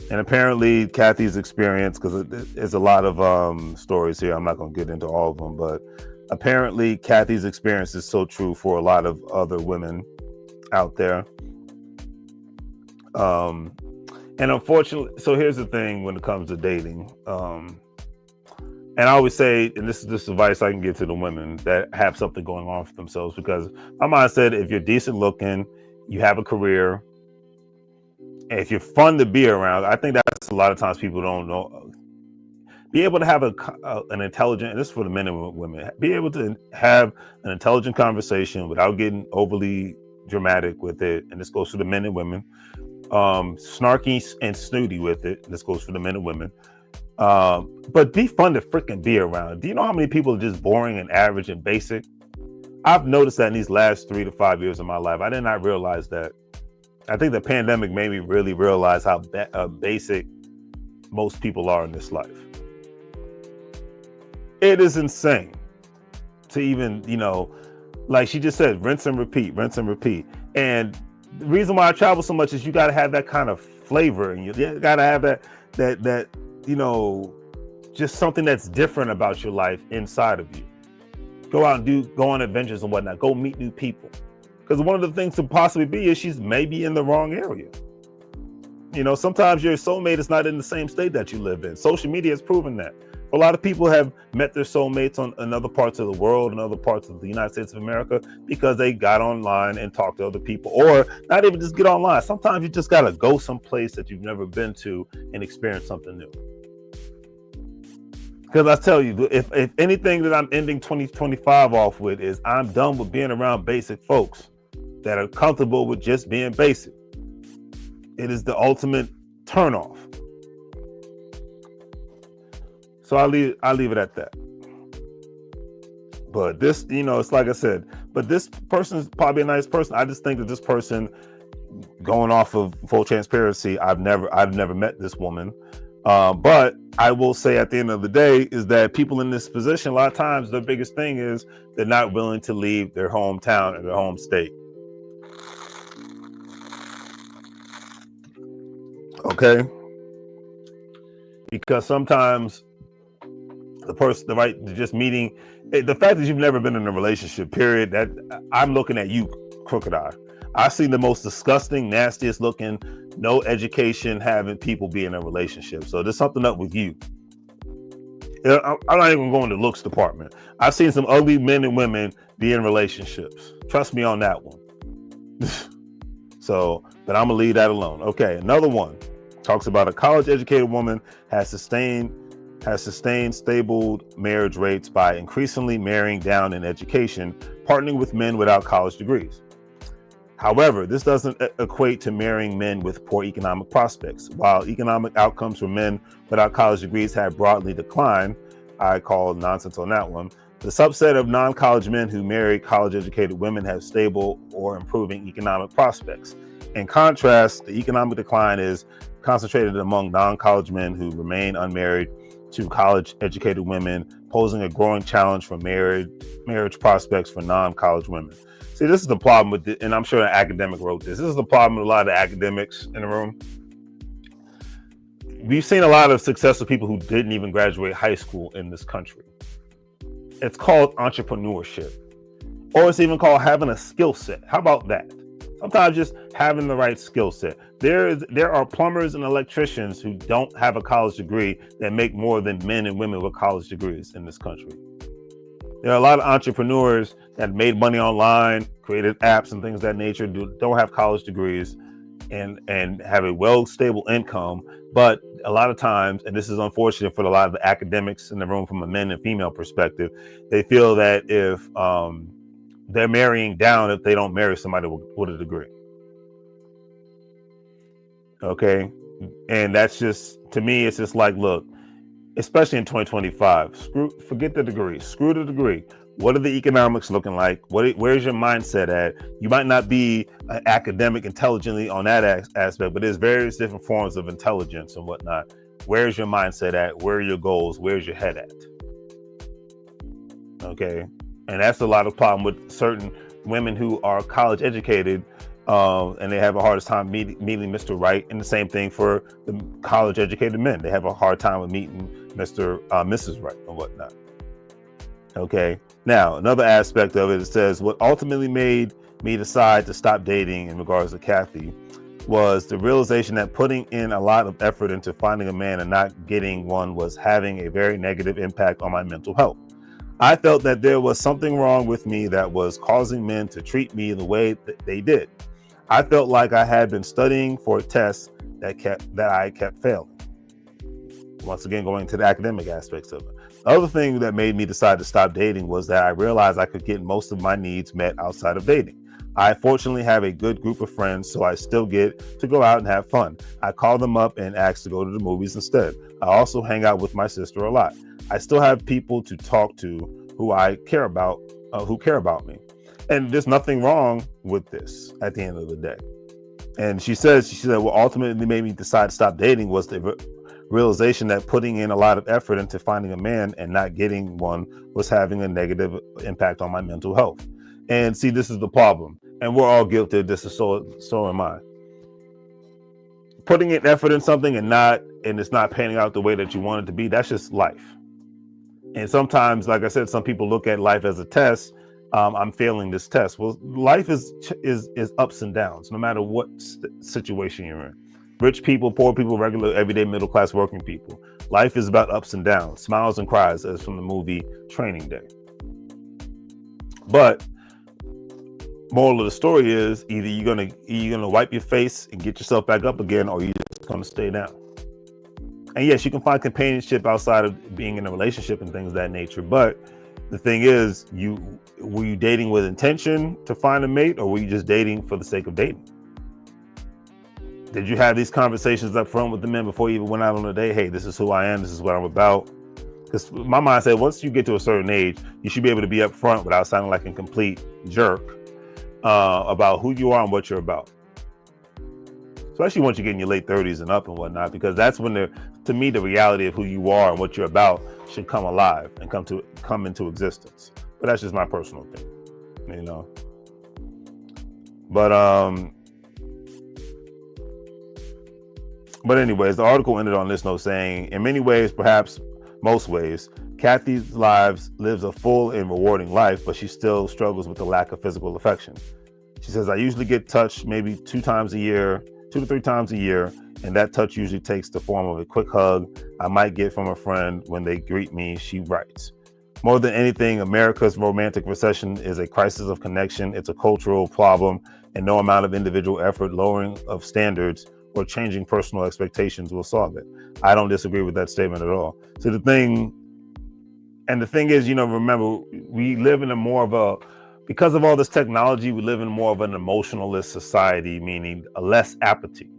And apparently Kathy's experience, because there's a lot of stories here, I'm not going to get into all of them, but apparently Kathy's experience is so true for a lot of other women out there. And unfortunately, so here's the thing when it comes to dating. And I always say, and this is just advice I can give to the women that have something going on for themselves, because my mind said, if you're decent looking, you have a career, and if you're fun to be around, I think that's a lot of times people don't know. Be able to have an intelligent, and this is for the men and women, be able to have an intelligent conversation without getting overly dramatic with it. And this goes for the men and women. Snarky and snooty with it. And this goes for the men and women. But be fun to freaking be around. Do you know how many people are just boring and average and basic? I've noticed that in these last 3 to 5 years of my life. I did not realize that. I think the pandemic made me really realize how basic most people are in this life. It is insane to even, like she just said, rinse and repeat. And the reason why I travel so much is you got to have that kind of flavor, and you got to have that just something that's different about your life inside of you. Go out and go on adventures and whatnot. Go meet new people. Because one of the things to possibly be is she's maybe in the wrong area. Sometimes your soulmate is not in the same state that you live in. Social media has proven that. A lot of people have met their soulmates in other parts of the world and other parts of the United States of America because they got online and talked to other people, or not even just get online. Sometimes you just got to go someplace that you've never been to and experience something new. Because I tell you, if anything that I'm ending 2025 off with is I'm done with being around basic folks that are comfortable with just being basic. It is the ultimate turnoff. So I'll leave it at that. But this, it's like I said, but this person is probably a nice person. I just think that this person going off of full transparency, I've never met this woman. But I will say at the end of the day is that people in this position, a lot of times the biggest thing is they're not willing to leave their hometown or their home state. Okay. Because sometimes the right, just meeting, the fact that you've never been in a relationship, period, that I'm looking at you crooked eye. I've seen the most disgusting, nastiest looking, no education having people be in a relationship. So there's something up with you. I'm not even going to looks department. I've seen some ugly men and women be in relationships. Trust me on that one. So, but I'm gonna leave that alone. Okay, another one talks about a college-educated woman has sustained stable marriage rates by increasingly marrying down in education, partnering with men without college degrees. However, this doesn't equate to marrying men with poor economic prospects. While economic outcomes for men without college degrees have broadly declined, I call nonsense on that one, the subset of non-college men who marry college-educated women have stable or improving economic prospects. In contrast, the economic decline is concentrated among non-college men who remain unmarried to college-educated women, posing a growing challenge for marriage prospects for non-college women. See, this is the problem with it, and I'm sure an academic wrote this. This is the problem with a lot of the academics in the room. We've seen a lot of successful people who didn't even graduate high school in this country. It's called entrepreneurship, or it's even called having a skill set. How about that? Sometimes just having the right skill set. There are plumbers and electricians who don't have a college degree that make more than men and women with college degrees in this country. There are a lot of entrepreneurs that made money online, created apps and things of that nature, don't have college degrees and have a well-stable income. But a lot of times, and this is unfortunate for a lot of the academics in the room from a men and female perspective, they feel that if they're marrying down if they don't marry somebody with a degree. Okay. And that's just, to me, it's just like, look, especially in 2025, forget the degree, screw the degree. What are the economics looking like? Where's your mindset at? You might not be academic intelligently on that aspect, but there's various different forms of intelligence and whatnot. Where's your mindset at? Where are your goals? Where's your head at? Okay. And that's a lot of problem with certain women who are college educated, and they have a hardest time meeting Mr. Right. And the same thing for the college educated men. They have a hard time with meeting Mrs. Right and whatnot. Okay. Now, another aspect of it says what ultimately made me decide to stop dating in regards to Kathy was the realization that putting in a lot of effort into finding a man and not getting one was having a very negative impact on my mental health. I felt that there was something wrong with me that was causing men to treat me the way that they did. I felt like I had been studying for a test that I kept failing. Once again, going into the academic aspects of it. The other thing that made me decide to stop dating was that I realized I could get most of my needs met outside of dating. I fortunately have a good group of friends, so I still get to go out and have fun. I call them up and ask to go to the movies instead. I also hang out with my sister a lot. I still have people to talk to who I care about, who care about me. And there's nothing wrong with this at the end of the day. And she said, what ultimately made me decide to stop dating was the realization that putting in a lot of effort into finding a man and not getting one was having a negative impact on my mental health. And see, this is the problem. And we're all guilty of this, so am I. Putting in effort in something and it's not panning out the way that you want it to be, that's just life. And sometimes, like I said, some people look at life as a test. I'm failing this test. Well, life is ups and downs, no matter what situation you're in. Rich people, poor people, regular, everyday, middle class, working people. Life is about ups and downs, smiles and cries, as from the movie Training Day. But moral of the story is either you're gonna wipe your face and get yourself back up again, or you're just gonna stay down. And yes, you can find companionship outside of being in a relationship and things of that nature. But the thing is, were you dating with intention to find a mate, or were you just dating for the sake of dating? Did you have these conversations up front with the men before you even went out on a date? Hey, this is who I am. This is what I'm about. Because my mind said, once you get to a certain age, you should be able to be up front without sounding like a complete jerk about who you are and what you're about. especially once you get in your late 30s and up and whatnot, because that's when to me, the reality of who you are and what you're about should come alive and come into existence. But that's just my personal thing, you know. But anyways, the article ended on this note saying, in many ways, perhaps most ways, Kathy's lives a full and rewarding life, but she still struggles with the lack of physical affection. She says, I usually get touched maybe 2 to 3 times a year, and that touch usually takes the form of a quick hug I might get from a friend when they greet me, she writes. More than anything, America's romantic recession is a crisis of connection. It's a cultural problem, and no amount of individual effort, lowering of standards, or changing personal expectations will solve it. I don't disagree with that statement at all. So the thing is, remember, we live in because of all this technology, we live in more of an emotionalist society, meaning a less apathy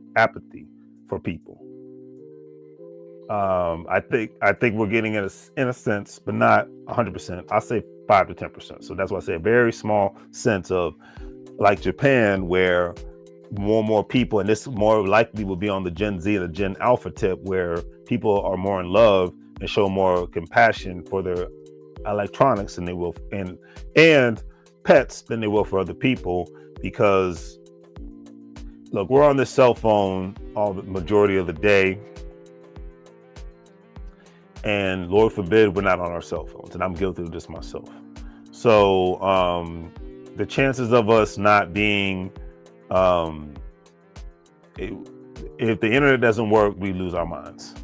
for people. I think we're getting it in a sense, but not 100%. I'll say 5 to 10%. So that's why I say a very small sense of, like Japan, where more and more people, and this more likely will be on the Gen Z, the Gen Alpha tip, where people are more in love and show more compassion for their electronics than they will and pets than they will for other people. Because look, we're on this cell phone all the majority of the day, and Lord forbid we're not on our cell phones, and I'm guilty of this myself. So the chances of us not being if the internet doesn't work, we lose our minds.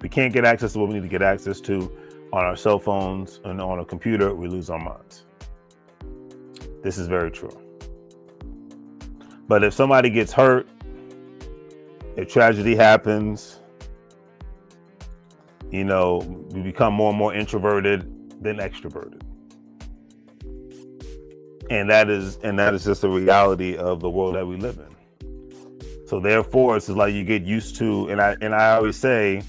We can't get access to what we need to get access to on our cell phones and on a computer, we lose our minds. This is very true. But if somebody gets hurt, if tragedy happens, we become more and more introverted than extroverted. And that is just the reality of the world that we live in. So therefore, it's like you get used to, and I always say,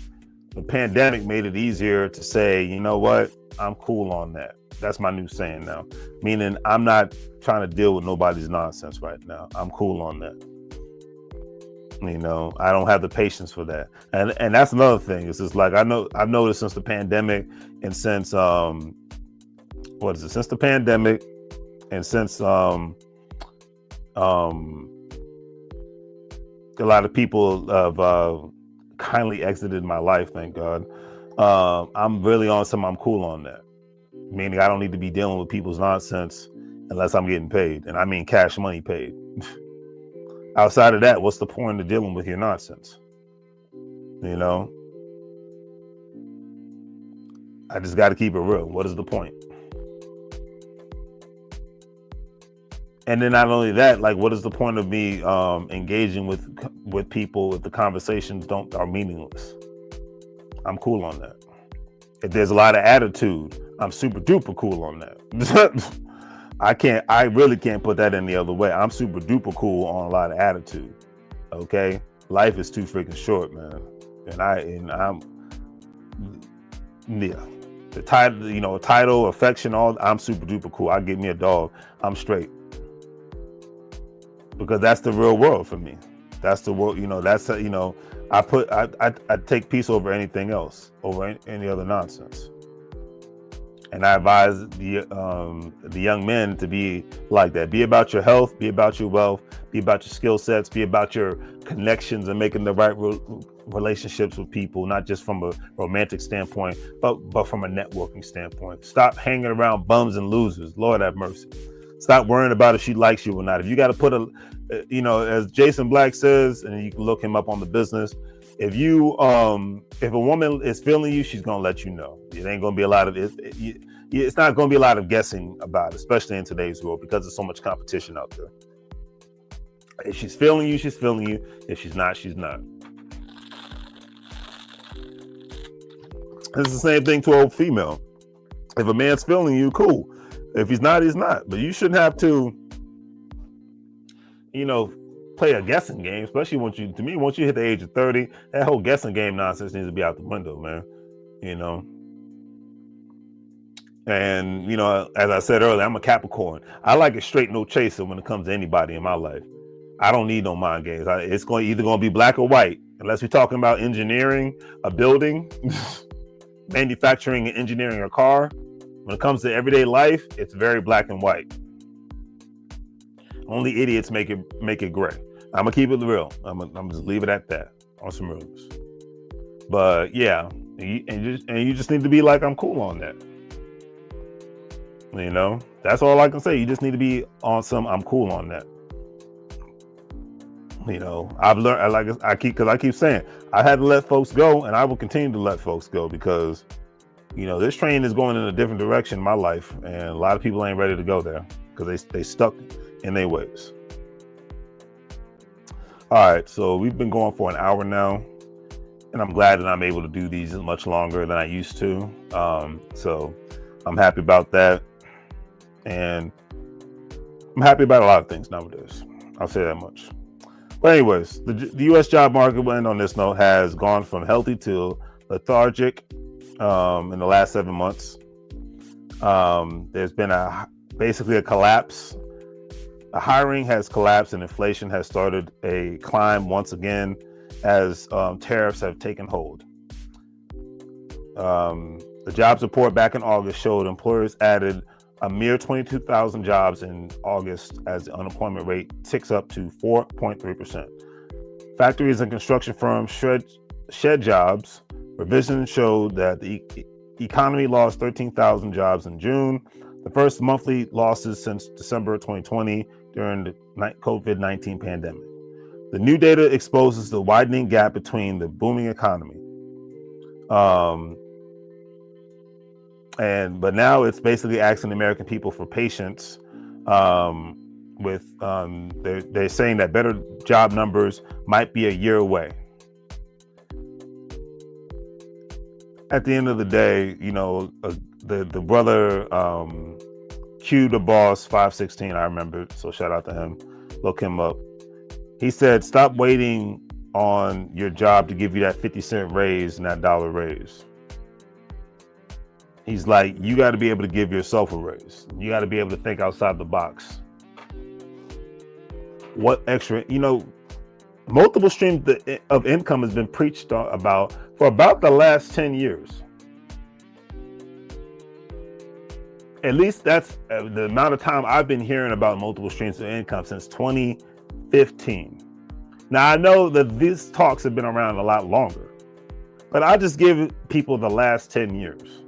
the pandemic made it easier to say, you know what, I'm cool on that. That's my new saying now. Meaning I'm not trying to deal with nobody's nonsense right now. I'm cool on that. I don't have the patience for that. And that's another thing. It's just like, I've noticed since the pandemic and since, since the pandemic and since, a lot of people have kindly exited my life, thank God. I'm really on some, I'm cool on that. Meaning I don't need to be dealing with people's nonsense unless I'm getting paid. And I mean cash money paid. Outside of that, what's the point of dealing with your nonsense? I just got to keep it real. What is the point? And then not only that, like, what is the point of me engaging with people if the conversations are meaningless? I'm cool on that. If there's a lot of attitude, I'm super duper cool on that. I really can't put that any other way. I'm super duper cool on a lot of attitude. Okay, life is too freaking short, man. And I'm the title, affection, I'm super duper cool. I get me a dog, I'm straight. Because that's the real world for me. That's the world, I take peace over anything else, over any other nonsense. And I advise the young men to be like that. Be about your health, be about your wealth, be about your skill sets, be about your connections and making the right relationships with people, not just from a romantic standpoint, but from a networking standpoint. Stop hanging around bums and losers. Lord have mercy. Stop worrying about if she likes you or not. If you got to put as Jason Black says, and you can look him up on the business, if a woman is feeling you, she's going to let you know. It ain't going to be a lot of it's not going to be a lot of guessing about it, especially in today's world, because there's so much competition out there. If she's feeling you, she's feeling you. If she's not, she's not. It's the same thing to a female. If a man's feeling you, cool. If he's not, he's not. But you shouldn't have to, play a guessing game, especially once you hit the age of 30, that whole guessing game nonsense needs to be out the window, man. And, as I said earlier, I'm a Capricorn. I like it straight, no chaser when it comes to anybody in my life. I don't need no mind games. It's either going to be black or white. Unless we're talking about engineering a building, manufacturing and engineering a car. When it comes to everyday life, it's very black and white. Only idiots make it gray. I'm gonna keep it real. I'm gonna just leave it at that on some rumors. But yeah, you just need to be like, I'm cool on that. You know, that's all I can say. You just need to be on some, I'm cool on that. You know, I've learned, I keep saying, I had to let folks go, and I will continue to let folks go because, you know, this train is going in a different direction in my life, and a lot of people ain't ready to go there because they stuck in their ways. All right, so we've been going for an hour now, and I'm glad that I'm able to do these much longer than I used to. So I'm happy about that, and I'm happy about a lot of things nowadays. I'll say that much. But anyways, the U.S. job market, when on this note, has gone from healthy to lethargic in the last 7 months. There's been basically a collapse. The hiring has collapsed and inflation has started a climb once again as tariffs have taken hold. The jobs report back in August showed employers added a mere 22,000 jobs in August as the unemployment rate ticks up to 4.3%. Factories and construction firms shed jobs. Revisions showed that the economy lost 13,000 jobs in June, the first monthly losses since December 2020 during the COVID-19 pandemic. The new data exposes the widening gap between the booming economy. But now it's basically asking the American people for patience. They're saying that better job numbers might be a year away. At the end of the day, you know, the brother Q the Boss 516, I remember, so shout out to him. Look him up. He said, stop waiting on your job to give you that 50-cent raise and that dollar raise. He's like, you got to be able to give yourself a raise. You got to be able to think outside the box. What extra, you know, multiple streams of income has been preached about for about the last 10 years. At least that's the amount of time I've been hearing about multiple streams of income since 2015. Now, I know that these talks have been around a lot longer, but I just give people the last 10 years.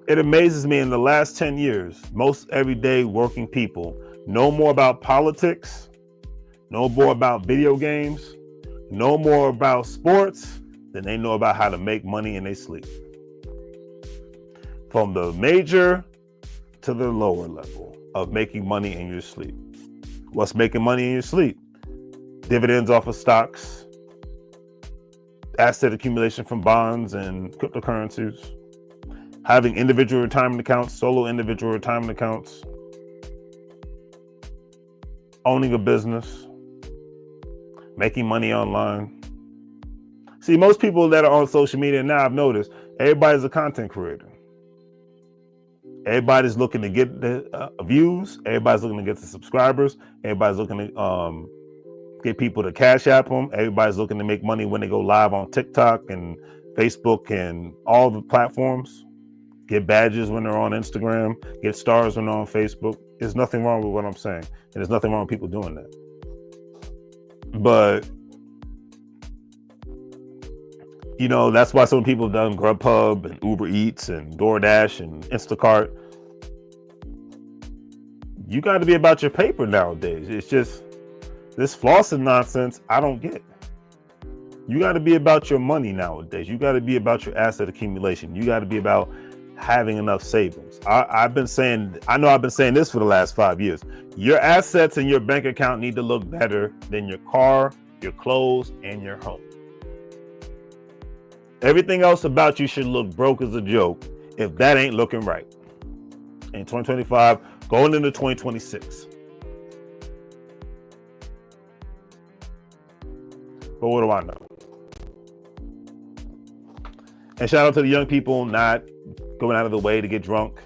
It amazes me in the last 10 years, most everyday working people know more about politics, know more about video games, know more about sports than they know about how to make money in their sleep. From the major to the lower level of making money in your sleep. What's making money in your sleep? Dividends off of stocks, asset accumulation from bonds and cryptocurrencies, having individual retirement accounts, solo individual retirement accounts, owning a business, making money online. See, most people that are on social media now, I've noticed, everybody's a content creator. Everybody's looking to get the views. Everybody's looking to get the subscribers. Everybody's looking to get people to cash app them. Everybody's looking to make money when they go live on TikTok and Facebook and all the platforms. Get badges when they're on Instagram. Get stars when they're on Facebook. There's nothing wrong with what I'm saying. And there's nothing wrong with people doing that. But, you know, that's why some people have done Grubhub and Uber Eats and DoorDash and Instacart. You got to be about your paper nowadays. It's just this flossing nonsense I don't get. You got to be about your money nowadays. You got to be about your asset accumulation. You got to be about having enough savings. I've been saying this for the last 5 years. Your assets in your bank account need to look better than your car, your clothes, and your home. Everything else about you should look broke as a joke if that ain't looking right. In 2025, going into 2026. But what do I know? And shout out to the young people not going out of the way to get drunk.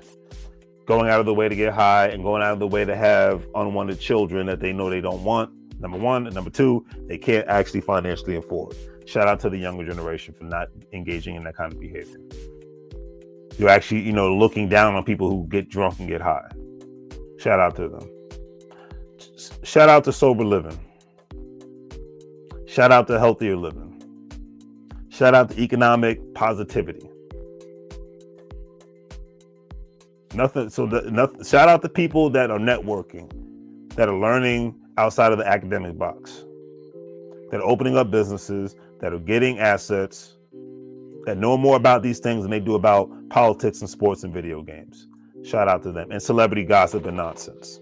going out of the way to get high and going out of the way to have unwanted children that they know they don't want. Number one. And number two, they can't actually financially afford. Shout out to the younger generation for not engaging in that kind of behavior. You're actually, looking down on people who get drunk and get high. Shout out to them. Shout out to sober living. Shout out to healthier living. Shout out to economic positivity. Shout out to people that are networking, that are learning outside of the academic box, that are opening up businesses, that are getting assets, that know more about these things than they do about politics and sports and video games. Shout out to them. And celebrity gossip and nonsense.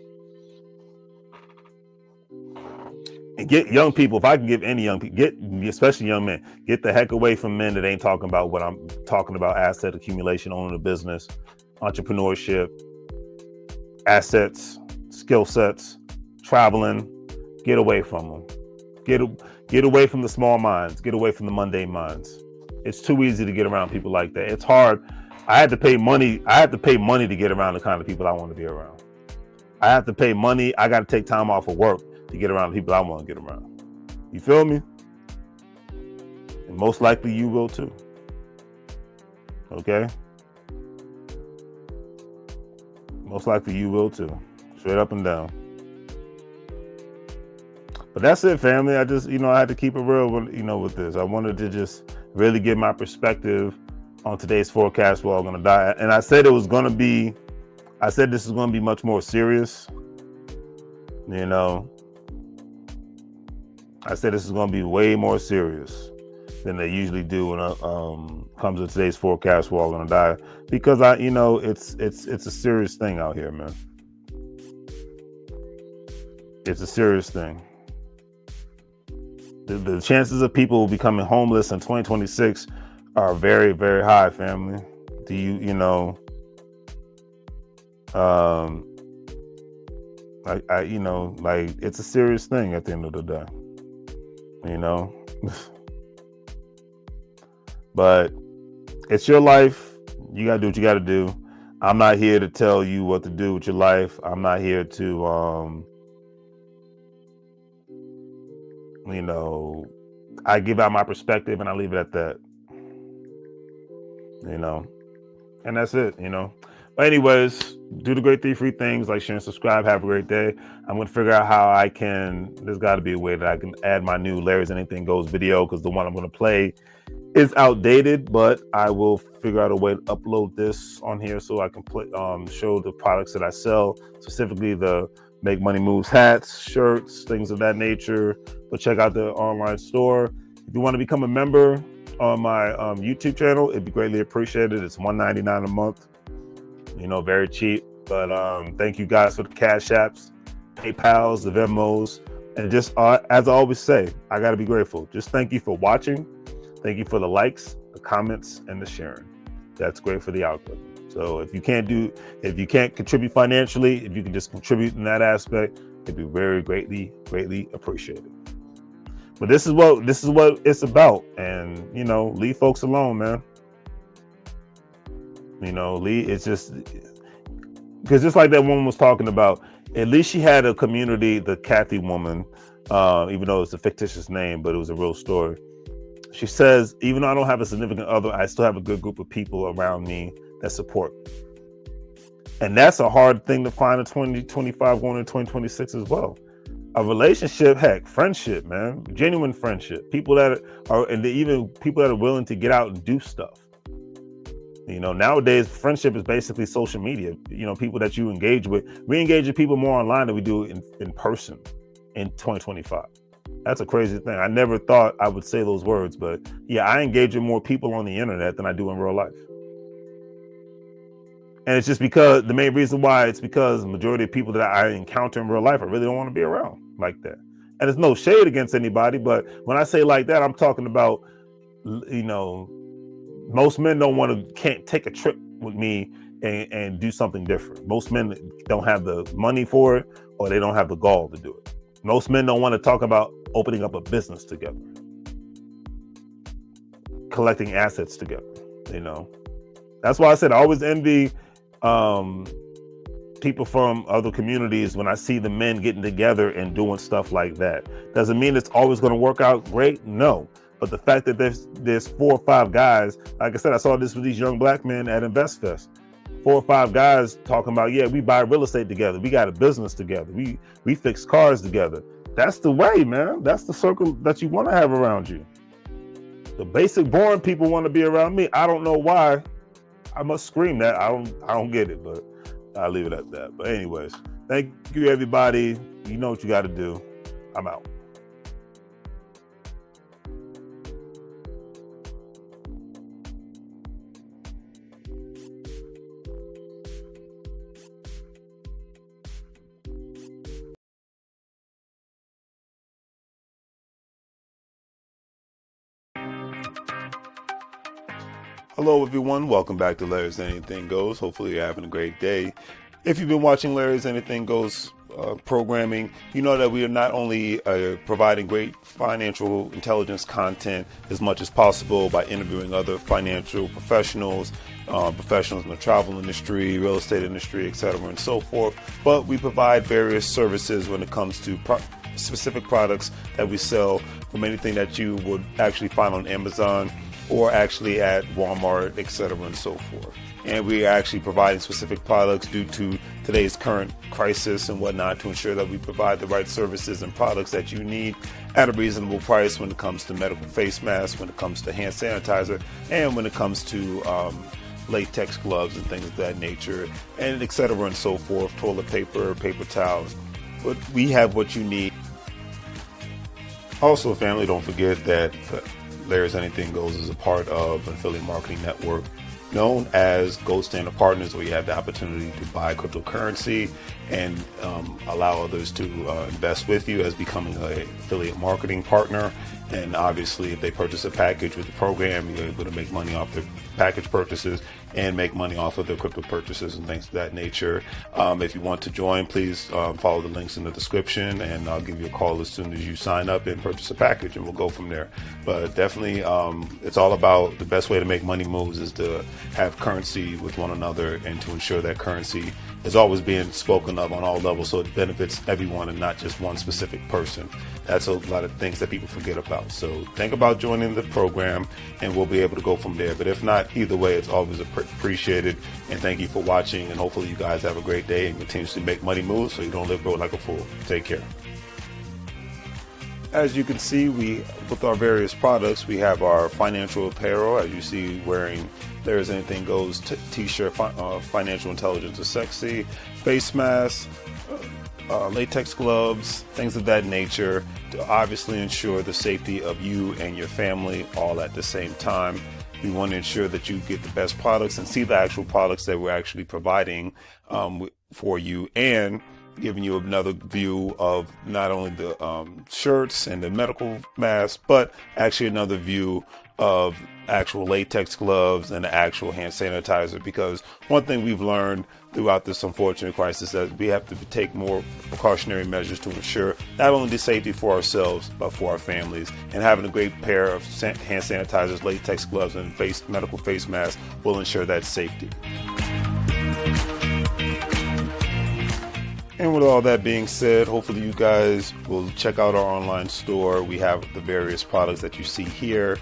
And get young people, if I can give any young people, especially young men, get the heck away from men that ain't talking about what I'm talking about: asset accumulation, owning a business, entrepreneurship, assets, skill sets, traveling. Get away from them. Get away from the small minds. Get away from the mundane minds. It's too easy to get around people like that. It's hard. I had to pay money to get around the kind of people I want to be around. I have to pay money. I got to take time off of work to get around the people I want to get around. You feel me? And most likely you will too. Okay? Most likely you will too. Straight up and down. But that's it, family. I just, I had to keep it real, with this. I wanted to just really give my perspective on today's forecast. We're all going to die. And I said this is going to be much more serious. I said this is going to be way more serious than they usually do when it comes to today's forecast. We're all going to die, because it's a serious thing out here, man. It's a serious thing. The chances of people becoming homeless in 2026 are very, very high, family. It's a serious thing at the end of the day, but it's your life. You got to do what you got to do. I'm not here to tell you what to do with your life. I'm not here to, I give out my perspective and I leave it at that, and that's it, But anyways, do the great 3 free things, like, share, and subscribe. Have a great day. I'm going to figure out how there's got to be a way that I can add my new Larry's Anything Goes video, because the one I'm going to play is outdated, but I will figure out a way to upload this on here so I can show the products that I sell, specifically the Make Money Moves hats, shirts, things of that nature. But check out the online store. If you want to become a member on my YouTube channel, it'd be greatly appreciated. It's $1.99 a month. Very cheap. But thank you guys for the Cash Apps, PayPals, the Venmos, and just as I always say, I got to be grateful. Just thank you for watching. Thank you for the likes, the comments, and the sharing. That's great for the algorithm. So if you can't contribute financially, if you can just contribute in that aspect, it'd be very greatly, greatly appreciated. But this is what it's about. And, leave folks alone, man. It's just, because just like that woman was talking about, at least she had a community, the Kathy woman, even though it's a fictitious name, but it was a real story. She says, even though I don't have a significant other, I still have a good group of people around me that support me. And that's a hard thing to find in 2025 going into 2026 as well. A relationship, heck, friendship, man, genuine friendship, people that even people that are willing to get out and do stuff. Nowadays, friendship is basically social media. People that you engage with. We engage with people more online than we do in person in 2025. That's a crazy thing. I never thought I would say those words, but yeah, I engage with more people on the internet than I do in real life. And it's just because the main reason why it's because the majority of people that I encounter in real life, I really don't want to be around like that. And it's no shade against anybody, but when I say like that, I'm talking about, most men can't take a trip with me and do something different. Most men don't have the money for it, or they don't have the gall to do it. Most men don't want to talk about opening up a business together, collecting assets together. That's why I said I always envy people from other communities, when I see the men getting together and doing stuff like that. Doesn't mean it's always going to work out great. No. But the fact that there's 4 or 5 guys, like I said, I saw this with these young black men at InvestFest. 4 or 5 guys talking about, yeah, we buy real estate together. We got a business together. We fix cars together. That's the way, man. That's the circle that you want to have around you. The basic boring people want to be around me. I don't know why. I must scream that. I don't get it, but I'll leave it at that. But anyways, thank you, everybody. You know what you got to do. I'm out. Hello, everyone. Welcome back to Larry's Anything Goes. Hopefully, you're having a great day. If you've been watching Larry's Anything Goes programming, you know that we are not only providing great financial intelligence content as much as possible by interviewing other financial professionals, professionals in the travel industry, real estate industry, etc., and so forth, but we provide various services when it comes to specific products that we sell, from anything that you would actually find on Amazon or actually at Walmart, etc., and so forth. And we are actually providing specific products due to today's current crisis and whatnot to ensure that we provide the right services and products that you need at a reasonable price when it comes to medical face masks, when it comes to hand sanitizer, and when it comes to latex gloves and things of that nature, and etc., and so forth, toilet paper, paper towels. But we have what you need. Also, family, don't forget that Larry's Anything Goes is a part of an affiliate marketing network known as Gold Standard Partners, where you have the opportunity to buy cryptocurrency and allow others to invest with you as becoming an affiliate marketing partner. And obviously, if they purchase a package with the program, you're able to make money off their package purchases and make money off of their crypto purchases and things of that nature. If you want to join, please follow the links in the description, and I'll give you a call as soon as you sign up and purchase a package, and we'll go from there. But definitely, it's all about the best way to make money moves is to have currency with one another and to ensure that currency is always being spoken of on all levels so it benefits everyone and not just one specific person. That's a lot of things that people forget about. So think about joining the program and we'll be able to go from there. But if not, either way, it's always appreciated. And thank you for watching. And hopefully you guys have a great day and continuously make money moves so you don't live broke like a fool. Take care. As you can see, with our various products, we have our financial apparel, as you see, wearing There's Anything Goes t-shirt, financial intelligence is sexy, face masks, latex gloves, things of that nature, to obviously ensure the safety of you and your family all at the same time. We want to ensure that you get the best products and see the actual products that we're actually providing for you, and giving you another view of not only the shirts and the medical masks, but actually another view of actual latex gloves and the actual hand sanitizer. Because one thing we've learned throughout this unfortunate crisis is that we have to take more precautionary measures to ensure not only the safety for ourselves, but for our families. And having a great pair of hand sanitizers, latex gloves, and medical face masks will ensure that safety. And with all that being said, hopefully you guys will check out our online store. We have the various products that you see here.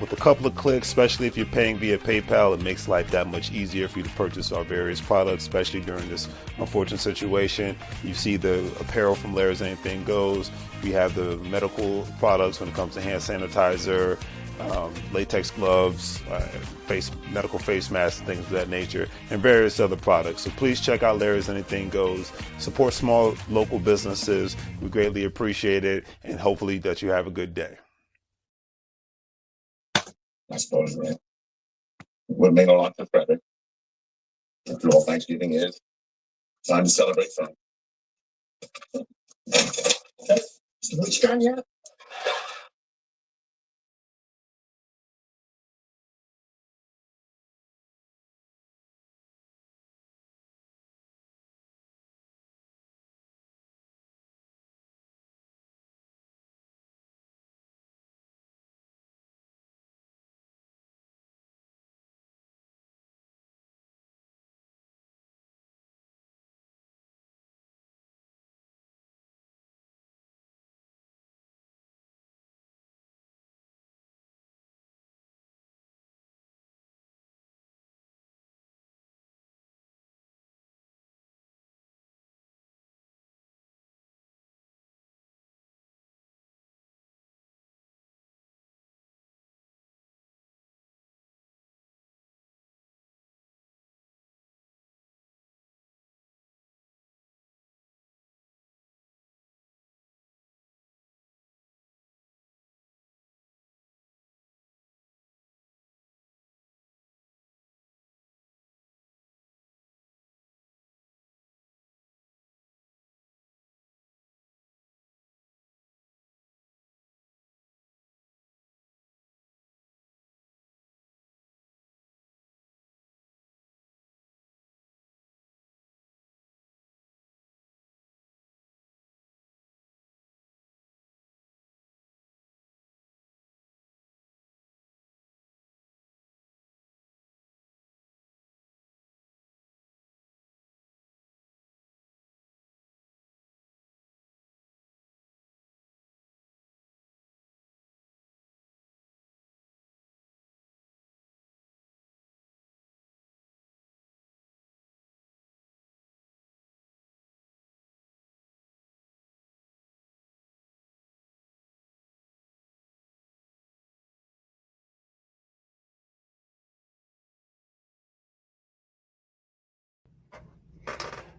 With a couple of clicks, especially if you're paying via PayPal, it makes life that much easier for you to purchase our various products, especially during this unfortunate situation. You see the apparel from Larry's Anything Goes. We have the medical products when it comes to hand sanitizer, latex gloves, medical face masks, things of that nature, and various other products. So please check out Larry's Anything Goes. Support small local businesses. We greatly appreciate it, and hopefully that you have a good day. I suppose, right? It would mean a lot to Frederick. After all, Thanksgiving is time to celebrate fun. Okay, is the bleach gone yet?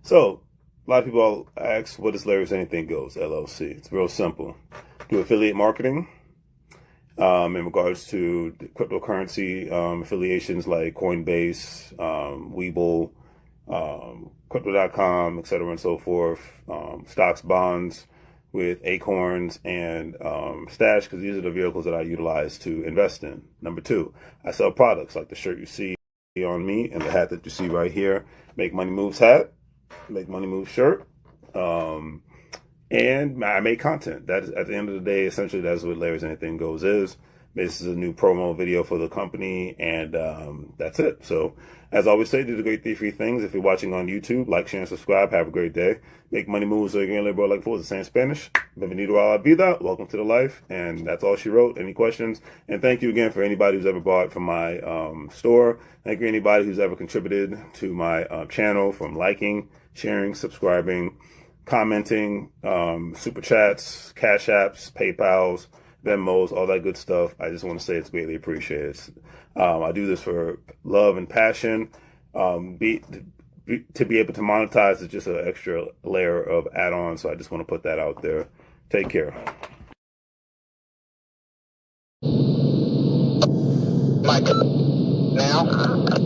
So, a lot of people ask, what is Larry's Anything Goes, LLC? It's real simple. Do affiliate marketing in regards to cryptocurrency affiliations like Coinbase, WEBULL, Crypto.com, etc., and so forth, stocks, bonds with Acorns and Stash, because these are the vehicles that I utilize to invest in. Number two, I sell products like the shirt you see on me and the hat that you see right here. Make Money Moves hat, Make Money Moves shirt. And I make content. That is, at the end of the day, essentially, that's what Larry's Anything Goes is. This is a new promo video for the company, and that's it. So, as I always say, do the great 3 things. If you're watching on YouTube, like, share, and subscribe. Have a great day. Make money moves so you can live like fools. It's in Spanish. Bienvenido a la vida. Welcome to the life. And that's all she wrote. Any questions? And thank you again for anybody who's ever bought from my store. Thank you anybody who's ever contributed to my channel, from liking, sharing, subscribing, commenting, super chats, cash apps, PayPals, Venmos, all that good stuff. I just want to say it's greatly appreciated. I do this for love and passion. To be able to monetize is just an extra layer of add-on, so I just want to put that out there. Take care. Mike, now.